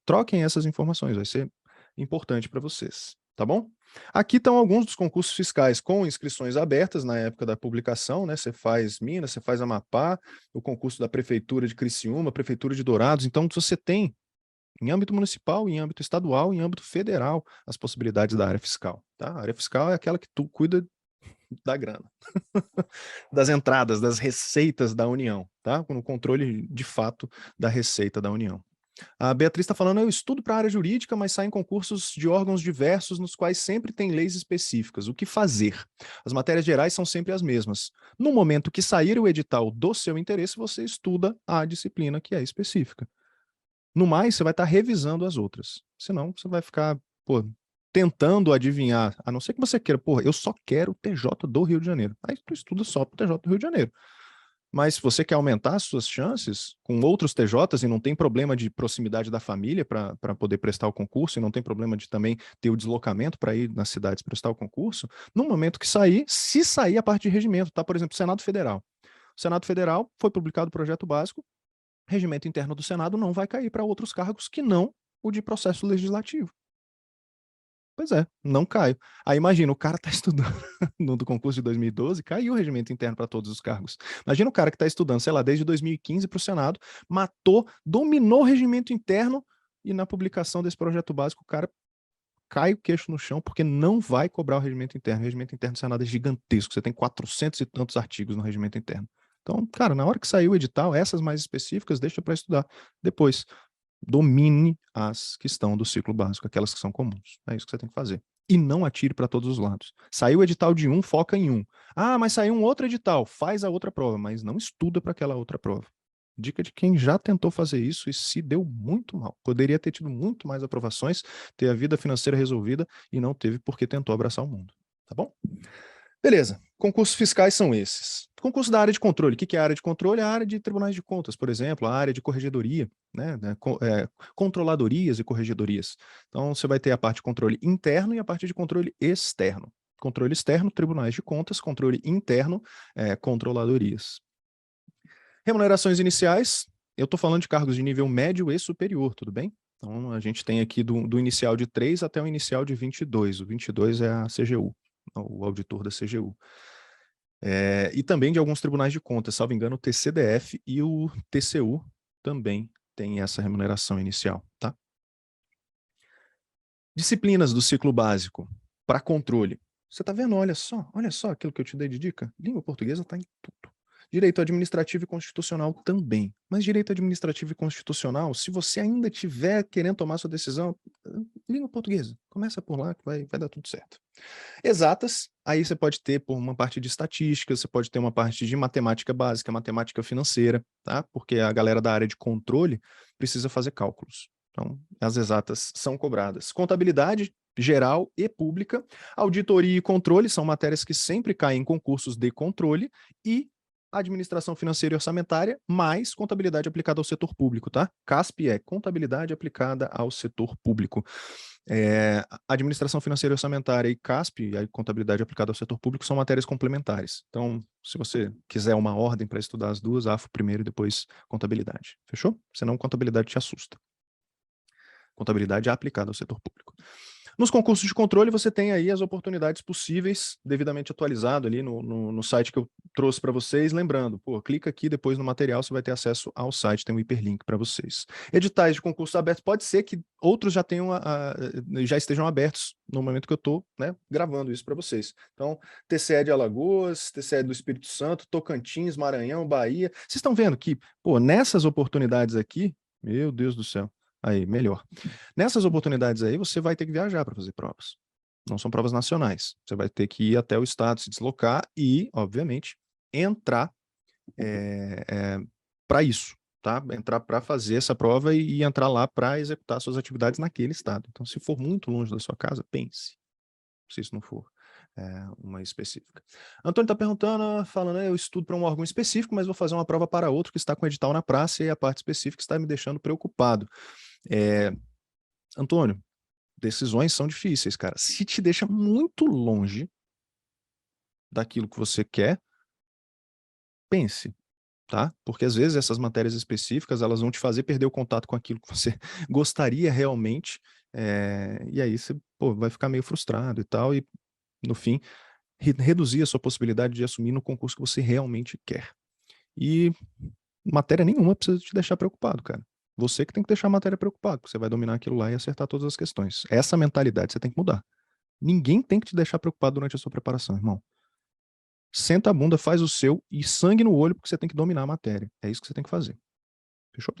troquem essas informações, vai ser importante para vocês, tá bom? Aqui estão alguns dos concursos fiscais com inscrições abertas na época da publicação, né? Você faz Minas, você faz Amapá, o concurso da Prefeitura de Criciúma, Prefeitura de Dourados, então você tem em âmbito municipal, em âmbito estadual, em âmbito federal, as possibilidades da área fiscal, tá? A área fiscal é aquela que tu cuida da grana, das entradas, das receitas da União, tá? Com o controle de fato da receita da União. A Beatriz está falando, eu estudo para a área jurídica, mas saio em concursos de órgãos diversos, nos quais sempre tem leis específicas. O que fazer? As matérias gerais são sempre as mesmas. No momento que sair o edital do seu interesse, você estuda a disciplina que é específica. No mais, você vai estar revisando as outras. Senão, você vai ficar, pô, tentando adivinhar, a não ser que você queira, pô, eu só quero o TJ do Rio de Janeiro. Aí tu estuda só para o TJ do Rio de Janeiro. Mas se você quer aumentar as suas chances com outros TJs e não tem problema de proximidade da família para poder prestar o concurso e não tem problema de também ter o deslocamento para ir nas cidades prestar o concurso, no momento que sair, se sair a parte de regimento, tá? Por exemplo, Senado Federal. O Senado Federal foi publicado o projeto básico, regimento interno do Senado não vai cair para outros cargos que não o de processo legislativo. Pois é, não caiu. Aí imagina, o cara está estudando no do concurso de 2012, caiu o regimento interno para todos os cargos. Imagina o cara que está estudando, sei lá, desde 2015 para o Senado, matou, dominou o regimento interno e na publicação desse projeto básico o cara cai o queixo no chão, porque não vai cobrar o regimento interno. O regimento interno do Senado é gigantesco, você tem 400 e tantos artigos no regimento interno. Então, cara, na hora que sair o edital, essas mais específicas, deixa para estudar depois. Domine as que estão do ciclo básico, aquelas que são comuns. É isso que você tem que fazer. E não atire para todos os lados. Saiu o edital de um, foca em um. Ah, mas saiu um outro edital, faz a outra prova, mas não estuda para aquela outra prova. Dica de quem já tentou fazer isso e se deu muito mal. Poderia ter tido muito mais aprovações, ter a vida financeira resolvida e não teve porque tentou abraçar o mundo. Tá bom? Beleza. Concursos fiscais são esses. Concurso da área de controle. O que é a área de controle? A área de tribunais de contas, por exemplo, a área de corregedoria, né? Controladorias e corregedorias. Então, você vai ter a parte de controle interno e a parte de controle externo. Controle externo, tribunais de contas. Controle interno, controladorias. Remunerações iniciais, eu estou falando de cargos de nível médio e superior, tudo bem? Então, a gente tem aqui do inicial de 3 até o inicial de 22. O 22 é a CGU, o auditor da CGU. E também de alguns tribunais de contas, salvo engano, o TCDF e o TCU também tem essa remuneração inicial, tá? Disciplinas do ciclo básico para controle. Você está vendo? Olha só aquilo que eu te dei de dica. Língua portuguesa está em tudo. Direito administrativo e constitucional também. Mas direito administrativo e constitucional, se você ainda estiver querendo tomar sua decisão, língua portuguesa. Começa por lá que vai dar tudo certo. Exatas, aí você pode ter por uma parte de estatística, você pode ter uma parte de matemática básica, matemática financeira, tá? Porque a galera da área de controle precisa fazer cálculos. Então, as exatas são cobradas. Contabilidade geral e pública, auditoria e controle são matérias que sempre caem em concursos de controle e administração financeira e orçamentária, mais contabilidade aplicada ao setor público, tá? CASP é contabilidade aplicada ao setor público. Administração financeira e orçamentária e CASP, a contabilidade aplicada ao setor público, são matérias complementares. Então, se você quiser uma ordem para estudar as duas, AFO primeiro e depois contabilidade. Fechou? Senão contabilidade te assusta. Contabilidade aplicada ao setor público. Nos concursos de controle, você tem aí as oportunidades possíveis, devidamente atualizado ali no site que eu trouxe para vocês. Lembrando, clica aqui depois no material, você vai ter acesso ao site, tem um hiperlink para vocês. Editais de concursos abertos, pode ser que outros já tenham já estejam abertos no momento que eu estou gravando isso para vocês. Então, TCE de Alagoas, TCE do Espírito Santo, Tocantins, Maranhão, Bahia. Vocês estão vendo que, nessas oportunidades aqui, meu Deus do céu, aí, melhor. Nessas oportunidades aí, você vai ter que viajar para fazer provas. Não são provas nacionais. Você vai ter que ir até o estado, se deslocar e, obviamente, entrar para isso, tá? Entrar para fazer essa prova e entrar lá para executar suas atividades naquele estado. Então, se for muito longe da sua casa, pense. Se isso não for uma específica. Antônio está perguntando, falando, eu estudo para um órgão específico, mas vou fazer uma prova para outro que está com edital na praça e a parte específica está me deixando preocupado. Antônio, decisões são difíceis, cara. Se te deixa muito longe daquilo que você quer, pense, tá? Porque às vezes essas matérias específicas, elas vão te fazer perder o contato com aquilo que você gostaria realmente, e aí você vai ficar meio frustrado e tal, e no fim, reduzir a sua possibilidade de assumir no concurso que você realmente quer. E matéria nenhuma precisa te deixar preocupado, cara. Você que tem que deixar a matéria preocupado, porque você vai dominar aquilo lá e acertar todas as questões. Essa mentalidade você tem que mudar. Ninguém tem que te deixar preocupado durante a sua preparação, irmão. Senta a bunda, faz o seu e sangue no olho, porque você tem que dominar a matéria. É isso que você tem que fazer. Fechou?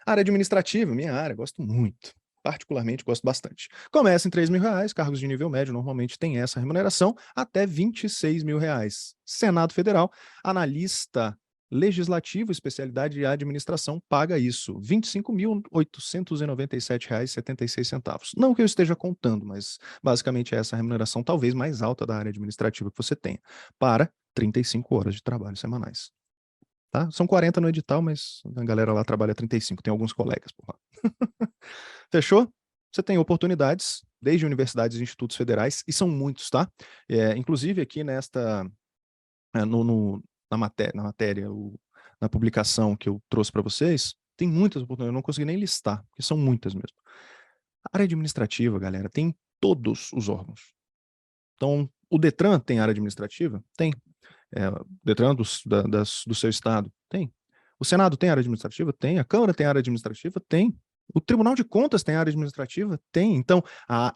Área administrativa, minha área, gosto muito. Particularmente, gosto bastante. Começa em R$3.000, cargos de nível médio normalmente tem essa remuneração, até R$26.000. Senado Federal, analista legislativo, especialidade de administração, paga isso, R$25.897,76. Não que eu esteja contando, mas basicamente é essa a remuneração talvez mais alta da área administrativa que você tenha, para 35 horas de trabalho semanais. Tá? São 40 no edital, mas a galera lá trabalha 35, tem alguns colegas por lá. Fechou? Você tem oportunidades, desde universidades e institutos federais, e são muitos, tá? Inclusive aqui na matéria, na publicação que eu trouxe para vocês, tem muitas oportunidades, eu não consegui nem listar, porque são muitas mesmo. A área administrativa, galera, tem todos os órgãos. Então, o Detran tem área administrativa? Tem. O Detran do seu estado? Tem. O Senado tem área administrativa? Tem. A Câmara tem área administrativa? Tem. O Tribunal de Contas tem área administrativa? Tem. Então,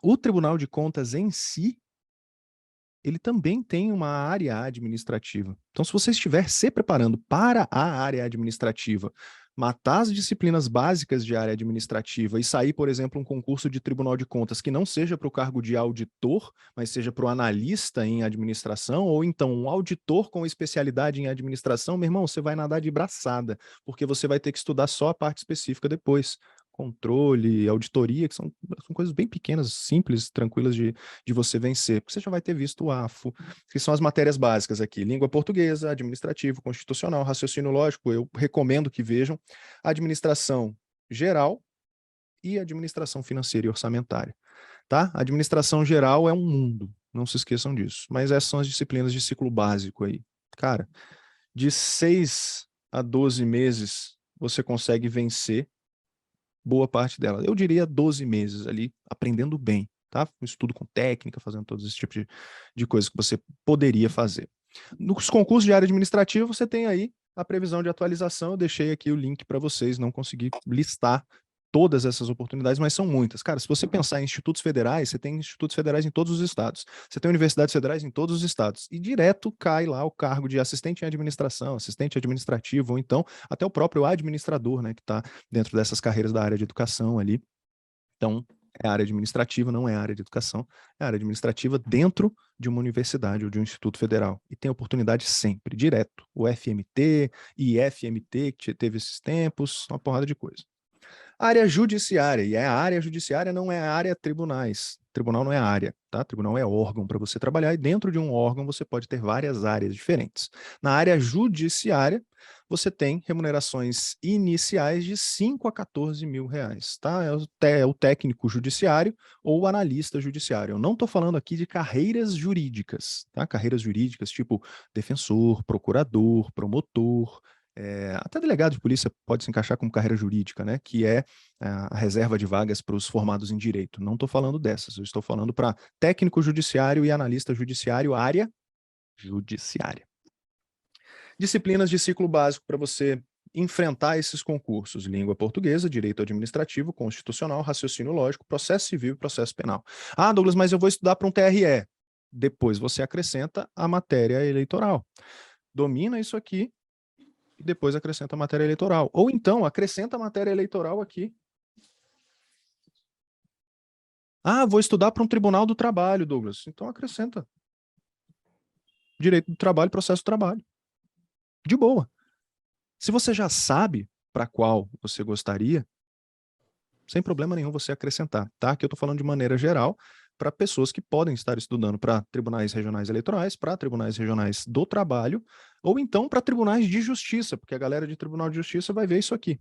o Tribunal de Contas em si, ele também tem uma área administrativa. Então, se você estiver se preparando para a área administrativa, matar as disciplinas básicas de área administrativa e sair, por exemplo, um concurso de Tribunal de Contas que não seja para o cargo de auditor, mas seja para o analista em administração, ou então um auditor com especialidade em administração, meu irmão, você vai nadar de braçada, porque você vai ter que estudar só a parte específica depois. Controle, auditoria, que são coisas bem pequenas, simples, tranquilas de você vencer, porque você já vai ter visto o AFO, que são as matérias básicas aqui, língua portuguesa, administrativo, constitucional, raciocínio lógico, eu recomendo que vejam, administração geral e administração financeira e orçamentária, tá? Administração geral é um mundo, não se esqueçam disso, mas essas são as disciplinas de ciclo básico aí. Cara, de 6 a 12 meses, você consegue vencer boa parte dela. Eu diria 12 meses ali, aprendendo bem, tá? Um estudo com técnica, fazendo todos esses tipos de coisas que você poderia fazer. Nos concursos de área administrativa, você tem aí a previsão de atualização. Eu deixei aqui o link para vocês, não consegui listar todas essas oportunidades, mas são muitas. Cara, se você pensar em institutos federais, você tem institutos federais em todos os estados. Você tem universidades federais em todos os estados. E direto cai lá o cargo de assistente em administração, assistente administrativo, ou então até o próprio administrador, né, que está dentro dessas carreiras da área de educação ali. Então, é área administrativa, não é área de educação, é área administrativa dentro de uma universidade ou de um instituto federal. E tem oportunidade sempre, direto. O FMT, IFMT, que teve esses tempos, uma porrada de coisa. Área judiciária, e a área judiciária não é a área tribunais. Tribunal não é área, tá? Tribunal é órgão para você trabalhar, e dentro de um órgão você pode ter várias áreas diferentes. Na área judiciária, você tem remunerações iniciais de 5 a 14 mil reais, tá? É o técnico judiciário ou o analista judiciário. Eu não estou falando aqui de carreiras jurídicas, tá? Carreiras jurídicas tipo defensor, procurador, promotor, até delegado de polícia pode se encaixar como carreira jurídica, né? Que é a reserva de vagas para os formados em direito. Não estou falando dessas, eu estou falando para técnico judiciário e analista judiciário, área judiciária. Disciplinas de ciclo básico para você enfrentar esses concursos: língua portuguesa, direito administrativo, constitucional, raciocínio lógico, processo civil e processo penal. Ah, Douglas, mas eu vou estudar para um TRE. Depois você acrescenta a matéria eleitoral. Domina isso aqui e depois acrescenta a matéria eleitoral. Ou então, acrescenta a matéria eleitoral aqui. Ah, vou estudar para um tribunal do trabalho, Douglas. Então acrescenta. Direito do trabalho, processo do trabalho. De boa. Se você já sabe para qual você gostaria, sem problema nenhum você acrescentar, tá? Aqui eu estou falando de maneira geral para pessoas que podem estar estudando para tribunais regionais eleitorais, para tribunais regionais do trabalho, ou então para tribunais de justiça, porque a galera de tribunal de justiça vai ver isso aqui.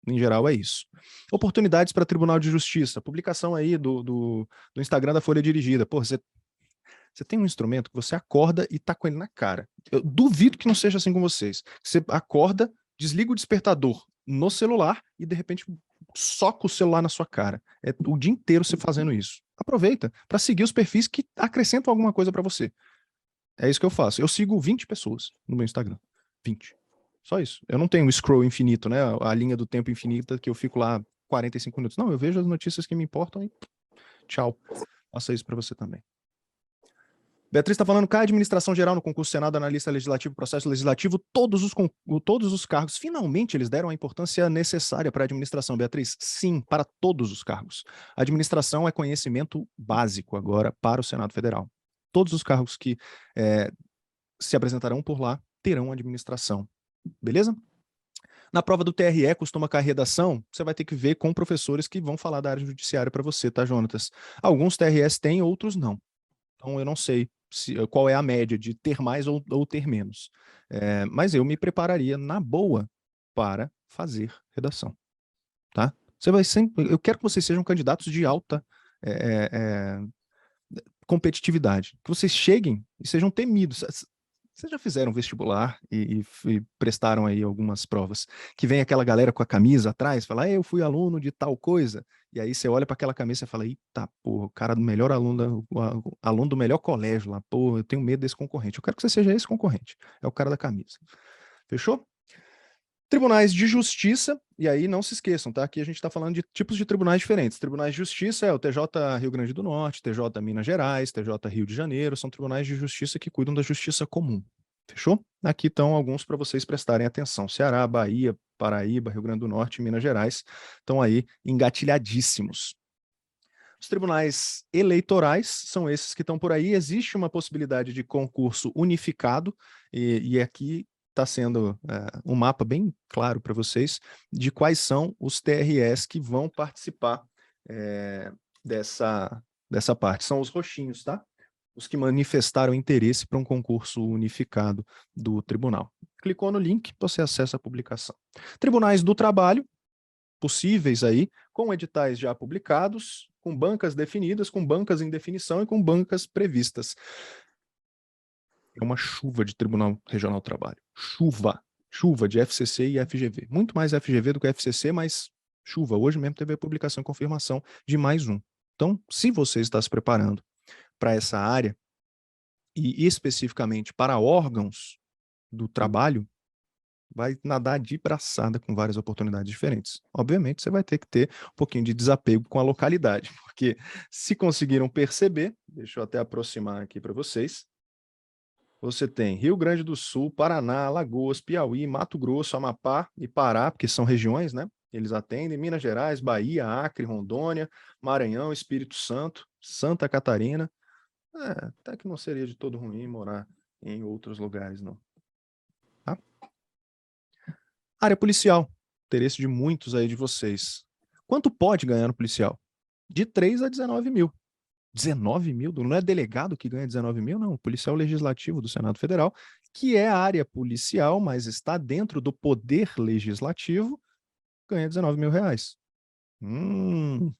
Em geral, é isso. Oportunidades para Tribunal de Justiça. Publicação aí do Instagram da Folha Dirigida. Pô, você tem um instrumento que você acorda e tá com ele na cara. Eu duvido que não seja assim com vocês. Você acorda, desliga o despertador no celular e, de repente, soca o celular na sua cara. É o dia inteiro você fazendo isso. Aproveita para seguir os perfis que acrescentam alguma coisa para você. É isso que eu faço. Eu sigo 20 pessoas no meu Instagram. 20. Só isso. Eu não tenho um scroll infinito, né? A linha do tempo infinita que eu fico lá 45 minutos. Não, eu vejo as notícias que me importam e tchau. Faça isso para você também. Beatriz está falando, cai administração geral no concurso Senado, analista legislativo, processo legislativo, todos os cargos. Finalmente eles deram a importância necessária para a administração, Beatriz. Sim, para todos os cargos. A administração é conhecimento básico agora para o Senado Federal. Todos os cargos que se apresentarão por lá terão administração. Beleza? Na prova do TRE, costuma cair redação, você vai ter que ver com professores que vão falar da área judiciária para você, tá, Jonatas? Alguns TREs têm, outros não. Então, eu não sei qual é a média de ter mais ou ter menos. Mas eu me prepararia na boa para fazer redação, tá? Você vai sempre, eu quero que vocês sejam candidatos de alta competitividade, que vocês cheguem e sejam temidos. Vocês já fizeram vestibular e prestaram aí algumas provas, que vem aquela galera com a camisa atrás, fala, eu fui aluno de tal coisa, e aí você olha para aquela camisa e fala, eita, porra, o cara do melhor aluno, aluno do melhor colégio lá, pô, eu tenho medo desse concorrente. Eu quero que você seja esse concorrente, é o cara da camisa. Fechou? Tribunais de Justiça, e aí não se esqueçam, tá? Aqui a gente está falando de tipos de tribunais diferentes. Tribunais de Justiça é o TJ Rio Grande do Norte, TJ Minas Gerais, TJ Rio de Janeiro, são tribunais de justiça que cuidam da justiça comum. Fechou? Aqui estão alguns para vocês prestarem atenção. Ceará, Bahia, Paraíba, Rio Grande do Norte e Minas Gerais estão aí engatilhadíssimos. Os tribunais eleitorais são esses que estão por aí. Existe uma possibilidade de concurso unificado, e aqui está sendo um mapa bem claro para vocês de quais são os TREs que vão participar dessa parte. São os roxinhos, tá? Os que manifestaram interesse para um concurso unificado do tribunal. Clicou no link, você acessa a publicação. Tribunais do Trabalho, possíveis aí, com editais já publicados, com bancas definidas, com bancas em definição e com bancas previstas. É uma chuva de Tribunal Regional do Trabalho. Chuva de FCC e FGV. Muito mais FGV do que FCC, mas chuva. Hoje mesmo teve a publicação e confirmação de mais um. Então, se você está se preparando para essa área, e especificamente para órgãos do trabalho, vai nadar de braçada com várias oportunidades diferentes. Obviamente, você vai ter que ter um pouquinho de desapego com a localidade, porque se conseguiram perceber, deixa eu até aproximar aqui para vocês, você tem Rio Grande do Sul, Paraná, Alagoas, Piauí, Mato Grosso, Amapá e Pará, porque são regiões, né? Eles atendem Minas Gerais, Bahia, Acre, Rondônia, Maranhão, Espírito Santo, Santa Catarina. Até que não seria de todo ruim morar em outros lugares, não. Tá? Área policial, interesse de muitos aí de vocês. Quanto pode ganhar no policial? De 3 a 19 mil. 19 mil? Não é delegado que ganha 19 mil, não. O policial legislativo do Senado Federal, que é a área policial, mas está dentro do poder legislativo, ganha 19 mil reais.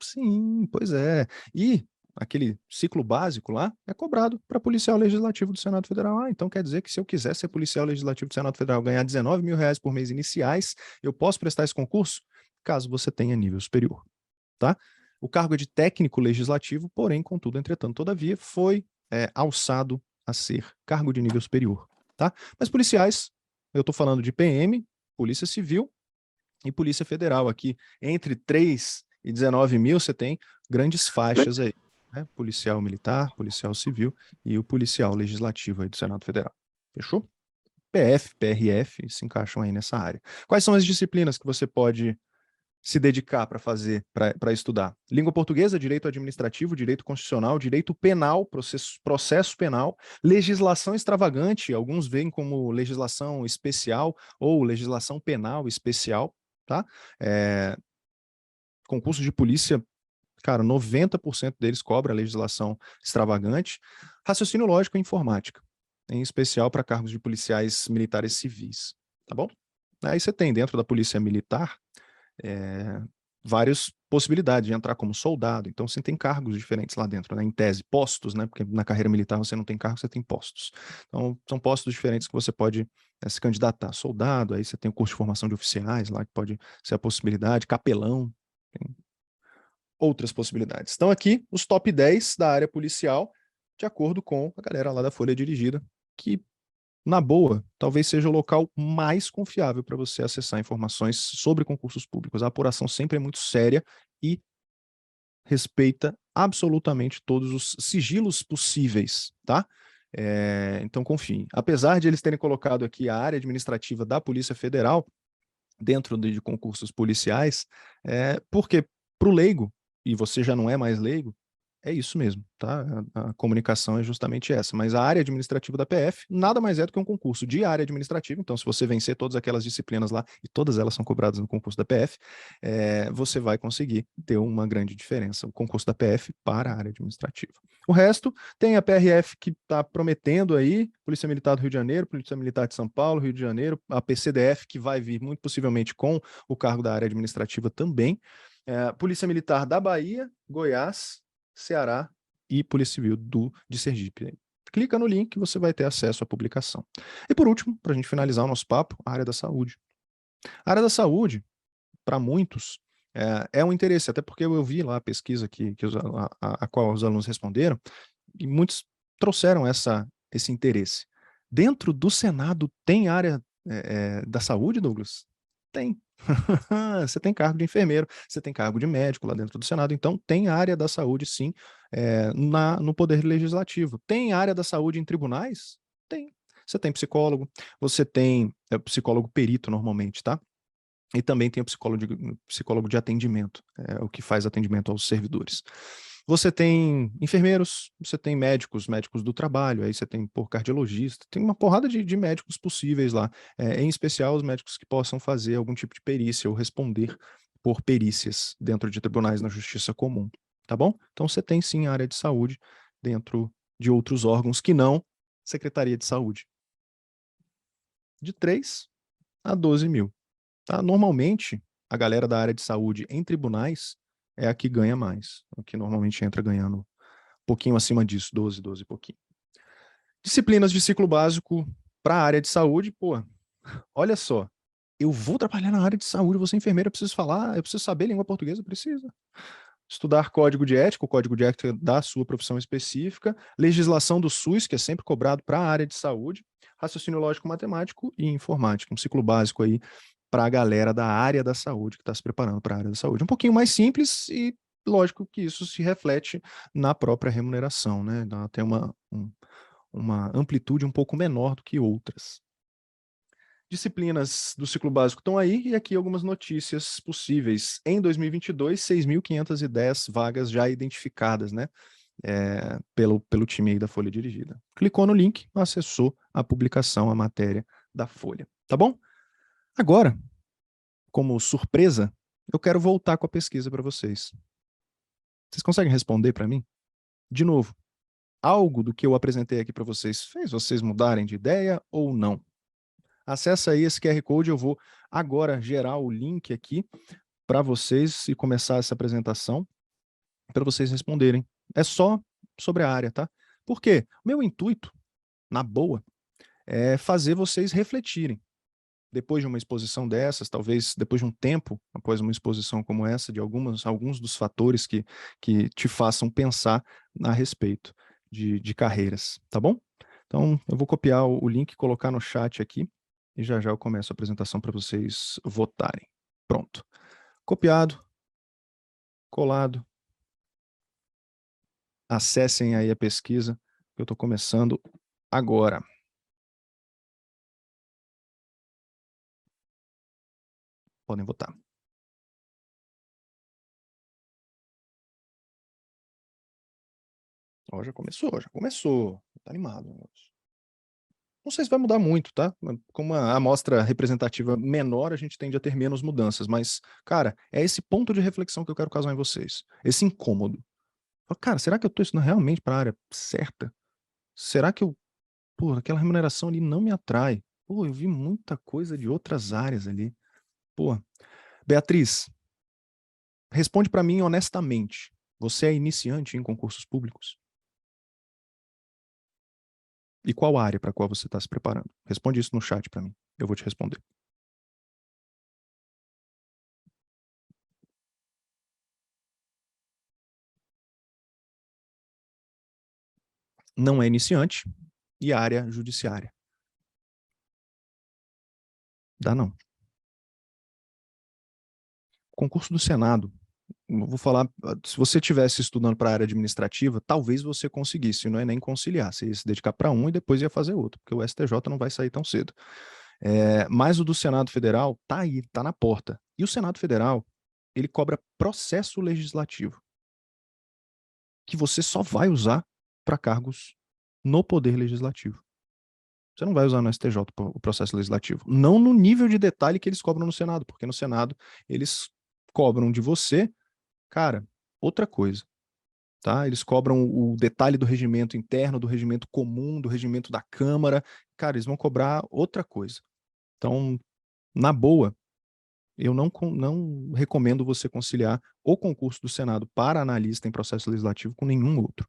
Sim, pois é. E aquele ciclo básico lá é cobrado para policial legislativo do Senado Federal. Então quer dizer que se eu quiser ser policial legislativo do Senado Federal, ganhar 19 mil reais por mês iniciais, eu posso prestar esse concurso? Caso você tenha nível superior, tá? O cargo é de técnico legislativo, porém, contudo, entretanto, todavia, foi alçado a ser cargo de nível superior, tá? Mas policiais, eu estou falando de PM, Polícia Civil e Polícia Federal. Aqui, entre 3 e 19 mil, você tem grandes faixas aí, né? Policial militar, policial civil e o policial legislativo aí do Senado Federal. Fechou? PF, PRF se encaixam aí nessa área. Quais são as disciplinas que você pode se dedicar para fazer, para estudar? Língua portuguesa, direito administrativo, direito constitucional, direito penal, processo penal, legislação extravagante, alguns veem como legislação especial ou legislação penal especial, tá? Concurso de polícia, cara, 90% deles cobra legislação extravagante. Raciocínio lógico e informática, em especial para cargos de policiais militares civis, tá bom? Aí você tem dentro da polícia militar várias possibilidades de entrar como soldado, então você tem cargos diferentes lá dentro, né? Em tese, postos, né? Porque na carreira militar você não tem cargo, você tem postos. Então, são postos diferentes que você pode se candidatar. Soldado, aí você tem o curso de formação de oficiais lá, que pode ser a possibilidade, capelão, tem outras possibilidades. Então, aqui, os top 10 da área policial, de acordo com a galera lá da Folha Dirigida, que na boa, talvez seja o local mais confiável para você acessar informações sobre concursos públicos. A apuração sempre é muito séria e respeita absolutamente todos os sigilos possíveis, tá? Então, confiem. Apesar de eles terem colocado aqui a área administrativa da Polícia Federal dentro de concursos policiais, porque para o leigo, e você já não é mais leigo, é isso mesmo, tá? A comunicação é justamente essa. Mas a área administrativa da PF nada mais é do que um concurso de área administrativa. Então, se você vencer todas aquelas disciplinas lá, e todas elas são cobradas no concurso da PF, você vai conseguir ter uma grande diferença. O concurso da PF para a área administrativa. O resto tem a PRF que está prometendo aí, Polícia Militar do Rio de Janeiro, Polícia Militar de São Paulo, Rio de Janeiro, a PCDF, que vai vir muito possivelmente com o cargo da área administrativa também, Polícia Militar da Bahia, Goiás, Ceará e Polícia Civil de Sergipe. Clica no link e você vai ter acesso à publicação. E por último, para a gente finalizar o nosso papo, a área da saúde. A área da saúde, para muitos, é um interesse, até porque eu vi lá a pesquisa a qual os alunos responderam, e muitos trouxeram esse interesse. Dentro do Senado tem área da saúde, Douglas? Tem. Você tem cargo de enfermeiro, você tem cargo de médico lá dentro do Senado, então tem área da saúde, sim, no Poder Legislativo. Tem área da saúde em tribunais? Tem. Você tem psicólogo, você tem psicólogo perito normalmente, tá? E também tem o psicólogo de atendimento, o que faz atendimento aos servidores. Você tem enfermeiros, você tem médicos do trabalho, aí você tem cardiologista, tem uma porrada de médicos possíveis lá, em especial os médicos que possam fazer algum tipo de perícia ou responder por perícias dentro de tribunais na justiça comum, tá bom? Então você tem sim a área de saúde dentro de outros órgãos que não Secretaria de Saúde. De 3 a 12 mil. Tá? Normalmente, a galera da área de saúde em tribunais é a que ganha mais, a que normalmente entra ganhando um pouquinho acima disso, 12 e pouquinho. Disciplinas de ciclo básico para a área de saúde, pô, olha só, eu vou trabalhar na área de saúde, vou ser enfermeira, eu preciso falar, eu preciso saber língua portuguesa, precisa. Estudar código de ética, o código de ética da sua profissão específica, legislação do SUS, que é sempre cobrado para a área de saúde, raciocínio lógico matemático e informática, um ciclo básico aí para a galera da área da saúde que está se preparando para a área da saúde. Um pouquinho mais simples e lógico que isso se reflete na própria remuneração, né? Tem uma amplitude um pouco menor do que outras. Disciplinas do ciclo básico estão aí, e aqui algumas notícias possíveis. Em 2022, 6.510 vagas já identificadas, né? Pelo time aí da Folha Dirigida. Clicou no link, acessou a publicação, a matéria da Folha. Tá bom? Agora, como surpresa, eu quero voltar com a pesquisa para vocês. Vocês conseguem responder para mim? De novo, algo do que eu apresentei aqui para vocês fez vocês mudarem de ideia ou não? Acessa aí esse QR Code, eu vou agora gerar o link aqui para vocês e começar essa apresentação para vocês responderem. É só sobre a área, tá? Por quê? Meu intuito, na boa, é fazer vocês refletirem. Depois de uma exposição dessas, talvez depois de um tempo, após uma exposição como essa, de alguns dos fatores que te façam pensar a respeito de carreiras, tá bom? Então, eu vou copiar o link, colocar no chat aqui, e já eu começo a apresentação para vocês votarem. Pronto. Copiado, colado. Acessem aí a pesquisa, que eu estou começando agora. Podem votar. Ó, já começou. Tá animado. Não sei se vai mudar muito, tá? Com uma amostra representativa menor, a gente tende a ter menos mudanças, mas, cara, é esse ponto de reflexão que eu quero causar em vocês. Esse incômodo. Cara, será que eu tô estudando realmente para a área certa? Será que aquela remuneração ali não me atrai? Pô, eu vi muita coisa de outras áreas ali. Pô, Beatriz, responde para mim honestamente. Você é iniciante em concursos públicos? E qual área para a qual você está se preparando? Responde isso no chat para mim. Eu vou te responder. Não é iniciante e área judiciária. Dá não. Concurso do Senado, eu vou falar, se você estivesse estudando para a área administrativa, talvez você conseguisse, não é nem conciliar, você ia se dedicar para um e depois ia fazer outro, porque o STJ não vai sair tão cedo. Mas o do Senado Federal tá aí, tá na porta. E o Senado Federal, ele cobra processo legislativo, que você só vai usar para cargos no Poder Legislativo. Você não vai usar no STJ o processo legislativo. Não no nível de detalhe que eles cobram no Senado, porque no Senado eles cobram de você, cara, outra coisa. Tá? Eles cobram o detalhe do regimento interno, do regimento comum, do regimento da Câmara. Cara, eles vão cobrar outra coisa. Então, na boa, eu não recomendo você conciliar o concurso do Senado para analista em processo legislativo com nenhum outro.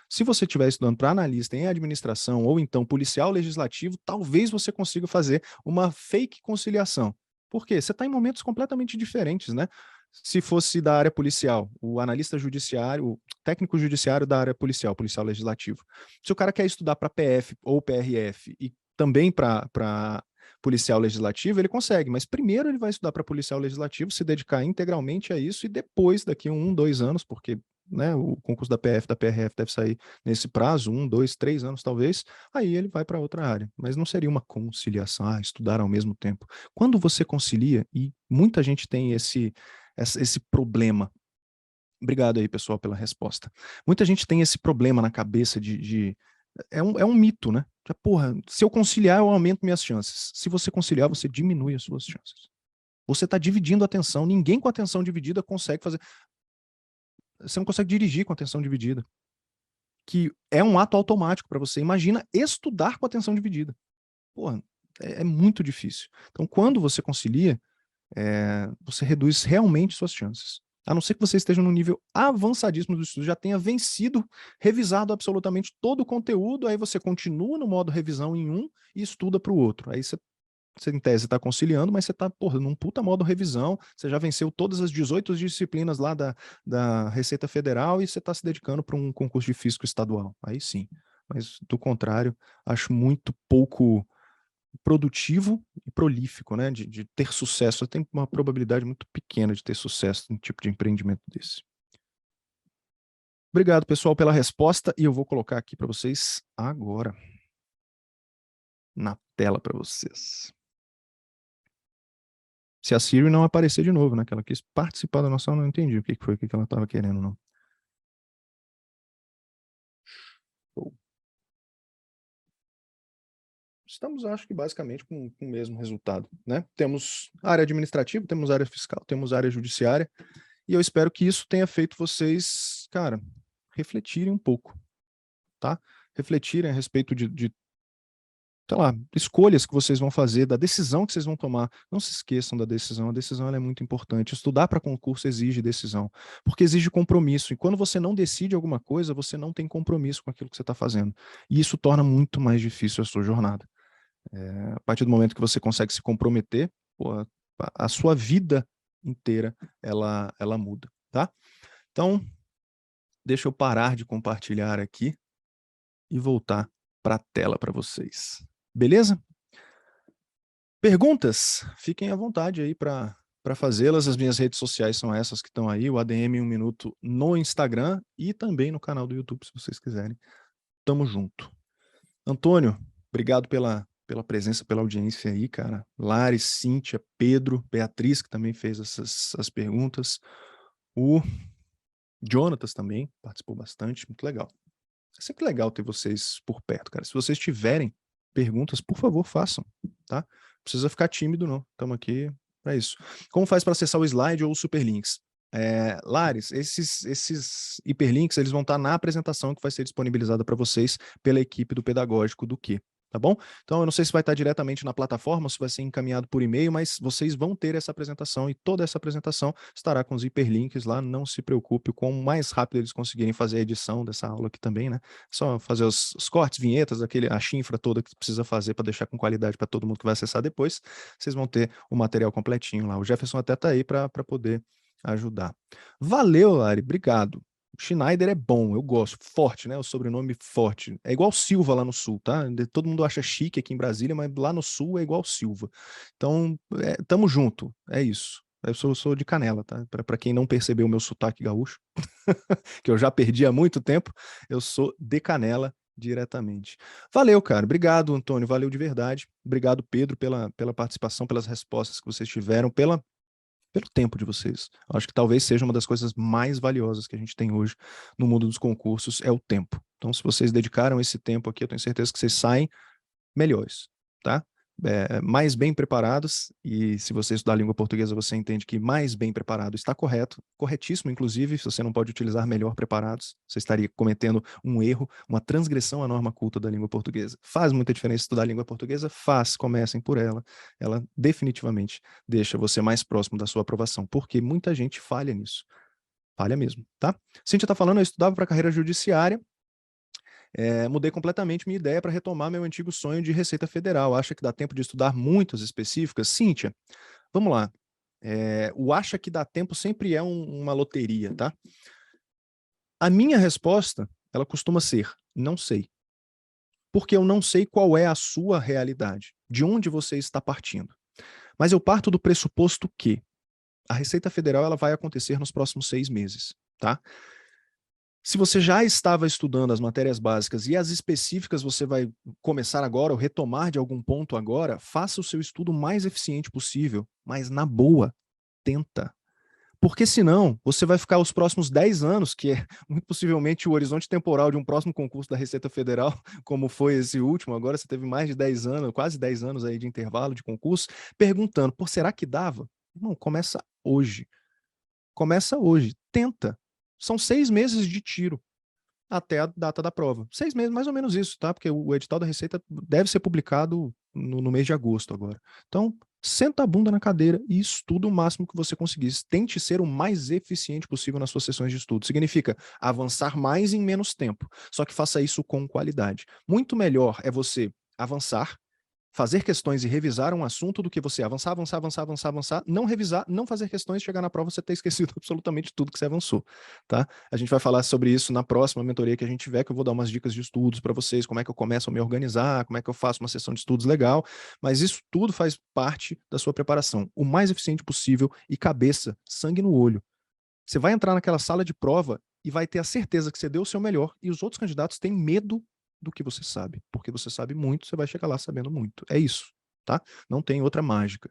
Se você estiver estudando para analista em administração ou então policial legislativo, talvez você consiga fazer uma fake conciliação. Por quê? Você está em momentos completamente diferentes, né? Se fosse da área policial, o analista judiciário, o técnico judiciário da área policial, policial legislativo. Se o cara quer estudar para PF ou PRF e também para policial legislativo, ele consegue, mas primeiro ele vai estudar para policial legislativo, se dedicar integralmente a isso, e depois, daqui a 1, 2 anos, porque né, o concurso da PF, da PRF deve sair nesse prazo, 1, 2, 3 anos talvez, aí ele vai para outra área. Mas não seria uma conciliação, estudar ao mesmo tempo. Quando você concilia, e muita gente tem esse problema. Obrigado aí, pessoal, pela resposta. Muita gente tem esse problema na cabeça é um mito, né? Porra, se eu conciliar, eu aumento minhas chances. Se você conciliar, você diminui as suas chances. Você está dividindo a atenção. Ninguém com atenção dividida consegue fazer. Você não consegue dirigir com atenção dividida. Que é um ato automático para você. Imagina estudar com atenção dividida. Porra, é muito difícil. Então, quando você concilia, você reduz realmente suas chances. A não ser que você esteja num nível avançadíssimo do estudo, já tenha vencido, revisado absolutamente todo o conteúdo, aí você continua no modo revisão em um e estuda para o outro. Aí você em tese está conciliando, mas você está num puta modo revisão, você já venceu todas as 18 disciplinas lá da Receita Federal e você está se dedicando para um concurso de físico estadual. Aí sim. Mas, do contrário, acho muito pouco produtivo e prolífico, né, de ter sucesso. Você tem uma probabilidade muito pequena de ter sucesso num tipo de empreendimento desse. Obrigado, pessoal, pela resposta, e eu vou colocar aqui para vocês agora, na tela para vocês. Se a Siri não aparecer de novo, né, que ela quis participar da nossa, eu não entendi o que foi que ela estava querendo, não. Estamos, acho que, basicamente com o mesmo resultado, né? Temos área administrativa, temos área fiscal, temos área judiciária, e eu espero que isso tenha feito vocês, cara, refletirem um pouco, tá? Refletirem a respeito de sei lá, escolhas que vocês vão fazer, da decisão que vocês vão tomar. Não se esqueçam da decisão, a decisão ela é muito importante. Estudar para concurso exige decisão, porque exige compromisso. E quando você não decide alguma coisa, você não tem compromisso com aquilo que você está fazendo. E isso torna muito mais difícil a sua jornada. A partir do momento que você consegue se comprometer, pô, a sua vida inteira ela muda, tá? Então, deixa eu parar de compartilhar aqui e voltar para a tela para vocês. Beleza? Perguntas? Fiquem à vontade aí para fazê-las. As minhas redes sociais são essas que estão aí, o ADM 1 Minuto no Instagram e também no canal do YouTube, se vocês quiserem. Tamo junto. Antônio, obrigado pela presença, pela audiência aí, cara. Lari, Cíntia, Pedro, Beatriz, que também fez essas perguntas. O Jonatas também participou bastante, muito legal. É sempre legal ter vocês por perto, cara. Se vocês tiverem perguntas, por favor, façam, tá? Não precisa ficar tímido, não. Estamos aqui para isso. Como faz para acessar o slide ou os superlinks? Lares, esses hiperlinks eles vão estar na apresentação que vai ser disponibilizada para vocês pela equipe do Pedagógico do Quê? Tá bom? Então, eu não sei se vai estar diretamente na plataforma, se vai ser encaminhado por e-mail, mas vocês vão ter essa apresentação e toda essa apresentação estará com os hiperlinks lá. Não se preocupe, quanto mais rápido eles conseguirem fazer a edição dessa aula aqui também, né? Só fazer os cortes, vinhetas, a chinfra toda que precisa fazer para deixar com qualidade para todo mundo que vai acessar depois. Vocês vão ter o material completinho lá. O Jefferson até está aí para poder ajudar. Valeu, Lari, obrigado. Schneider é bom, eu gosto. Forte, né? O sobrenome Forte. É igual Silva lá no sul, tá? Todo mundo acha chique aqui em Brasília, mas lá no sul é igual Silva. Então, tamo junto. É isso. Eu sou de Canela, tá? Para quem não percebeu o meu sotaque gaúcho, que eu já perdi há muito tempo, eu sou de Canela diretamente. Valeu, cara. Obrigado, Antônio. Valeu de verdade. Obrigado, Pedro, pela participação, pelas respostas que vocês tiveram, pelo tempo de vocês. Acho que talvez seja uma das coisas mais valiosas que a gente tem hoje no mundo dos concursos, é o tempo. Então, se vocês dedicaram esse tempo aqui, eu tenho certeza que vocês saem melhores, tá? Mais bem preparados, e se você estudar a língua portuguesa, você entende que mais bem preparado está correto, corretíssimo, inclusive, se você não pode utilizar melhor preparados, você estaria cometendo um erro, uma transgressão à norma culta da língua portuguesa. Faz muita diferença estudar a língua portuguesa? Faz, comecem por ela. Ela definitivamente deixa você mais próximo da sua aprovação, porque muita gente falha nisso. Falha mesmo, tá? Cíntia está falando, eu estudava para a carreira judiciária, mudei completamente minha ideia para retomar meu antigo sonho de Receita Federal. Acha que dá tempo de estudar muitas específicas? Cíntia, vamos lá. O acha que dá tempo sempre é uma loteria, tá? A minha resposta, ela costuma ser, não sei. porque eu não sei qual é a sua realidade, de onde você está partindo. Mas eu parto do pressuposto que a Receita Federal ela vai acontecer nos próximos 6 meses, tá? Se você já estava estudando as matérias básicas e as específicas você vai começar agora ou retomar de algum ponto agora, faça o seu estudo o mais eficiente possível, mas na boa, tenta. Porque senão, você vai ficar os próximos 10 anos, que é muito possivelmente o horizonte temporal de um próximo concurso da Receita Federal, como foi esse último, agora você teve mais de 10 anos, quase 10 anos aí de intervalo de concurso, perguntando, pô, será que dava? Não, começa hoje. Começa hoje, tenta. São 6 meses de tiro até a data da prova. 6 meses, mais ou menos isso, tá? Porque o edital da Receita deve ser publicado no mês de agosto agora. Então, senta a bunda na cadeira e estuda o máximo que você conseguir. Tente ser o mais eficiente possível nas suas sessões de estudo. Significa avançar mais em menos tempo, só que faça isso com qualidade. Muito melhor é você avançar, fazer questões e revisar um assunto do que você avançar, não revisar, não fazer questões, chegar na prova você ter esquecido absolutamente tudo que você avançou, tá? A gente vai falar sobre isso na próxima mentoria que a gente tiver, que eu vou dar umas dicas de estudos para vocês, como é que eu começo a me organizar, como é que eu faço uma sessão de estudos legal, mas isso tudo faz parte da sua preparação, o mais eficiente possível e cabeça, sangue no olho. Você vai entrar naquela sala de prova e vai ter a certeza que você deu o seu melhor e os outros candidatos têm medo do que você sabe. Porque você sabe muito, você vai chegar lá sabendo muito. É isso, tá? Não tem outra mágica.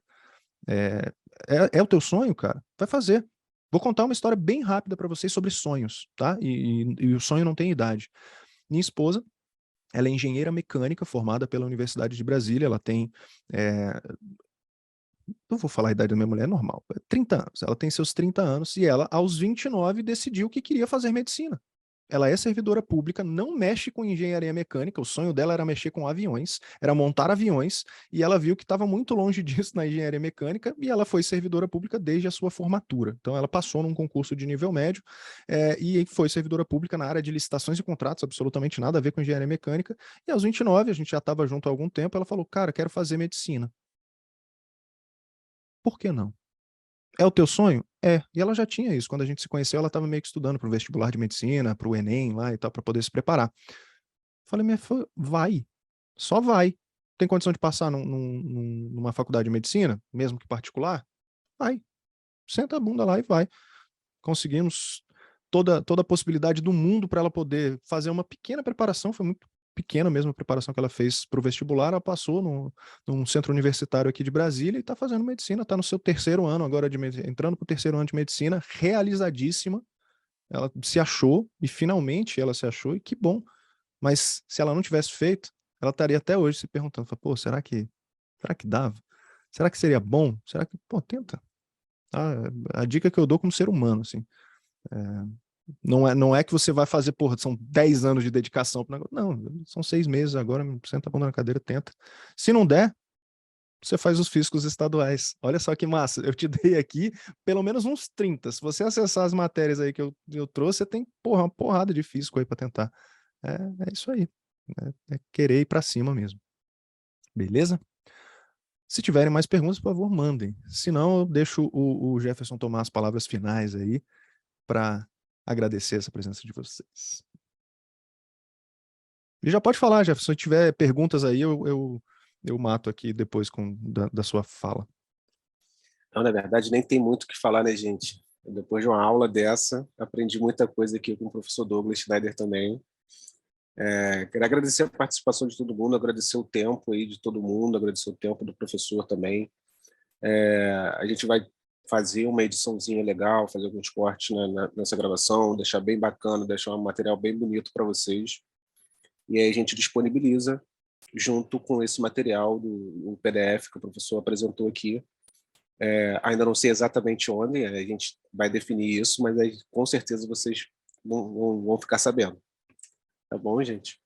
É o teu sonho, cara? Vai fazer. Vou contar uma história bem rápida para vocês sobre sonhos, tá? E o sonho não tem idade. Minha esposa, ela é engenheira mecânica formada pela Universidade de Brasília, ela tem não vou falar a idade da minha mulher, é normal, 30 anos. Ela tem seus 30 anos e ela, aos 29, decidiu que queria fazer medicina. Ela é servidora pública, não mexe com engenharia mecânica, o sonho dela era mexer com aviões, era montar aviões, e ela viu que estava muito longe disso na engenharia mecânica, e ela foi servidora pública desde a sua formatura. Então ela passou num concurso de nível médio e foi servidora pública na área de licitações e contratos, absolutamente nada a ver com engenharia mecânica, e aos 29, a gente já estava junto há algum tempo, ela falou, cara, quero fazer medicina. Por que não? É o teu sonho? É. E ela já tinha isso. Quando a gente se conheceu, ela estava meio que estudando para o vestibular de medicina, para o Enem lá e tal, para poder se preparar. Falei, minha filha, vai. Só vai. Tem condição de passar numa faculdade de medicina, mesmo que particular? Vai. Senta a bunda lá e vai. Conseguimos toda a possibilidade do mundo para ela poder fazer uma pequena preparação, foi muito pequena mesmo a preparação que ela fez para o vestibular, ela passou num centro universitário aqui de Brasília e está fazendo medicina, está no seu terceiro ano agora, entrando para o terceiro ano de medicina, realizadíssima, ela se achou e finalmente ela se achou e que bom, mas se ela não tivesse feito, ela estaria até hoje se perguntando, pô, será que dava? Será que seria bom? Será que, pô, tenta. A dica que eu dou como ser humano, assim, não é que você vai fazer, porra, são 10 anos de dedicação pro negócio. Não, são 6 meses agora, senta a bunda na cadeira, tenta. Se não der, você faz os físicos estaduais. Olha só que massa, eu te dei aqui pelo menos uns 30. Se você acessar as matérias aí que eu trouxe, você tem, porra, uma porrada de físico aí para tentar. É isso aí. É querer ir para cima mesmo. Beleza? Se tiverem mais perguntas, por favor, mandem. Se não, eu deixo o Jefferson tomar as palavras finais aí para agradecer essa presença de vocês. E já pode falar, Jefferson, se tiver perguntas aí, eu mato aqui depois da sua fala. Não, na verdade, nem tem muito o que falar, né, gente? Depois de uma aula dessa, aprendi muita coisa aqui com o professor Douglas Schneider também. Quero agradecer a participação de todo mundo, agradecer o tempo aí de todo mundo, agradecer o tempo do professor também. A gente vai fazer uma ediçãozinha legal, fazer alguns cortes nessa gravação, deixar bem bacana, deixar um material bem bonito para vocês. E aí a gente disponibiliza junto com esse material do PDF que o professor apresentou aqui. Ainda não sei exatamente onde, a gente vai definir isso, mas aí, com certeza vocês vão ficar sabendo. Tá bom, gente?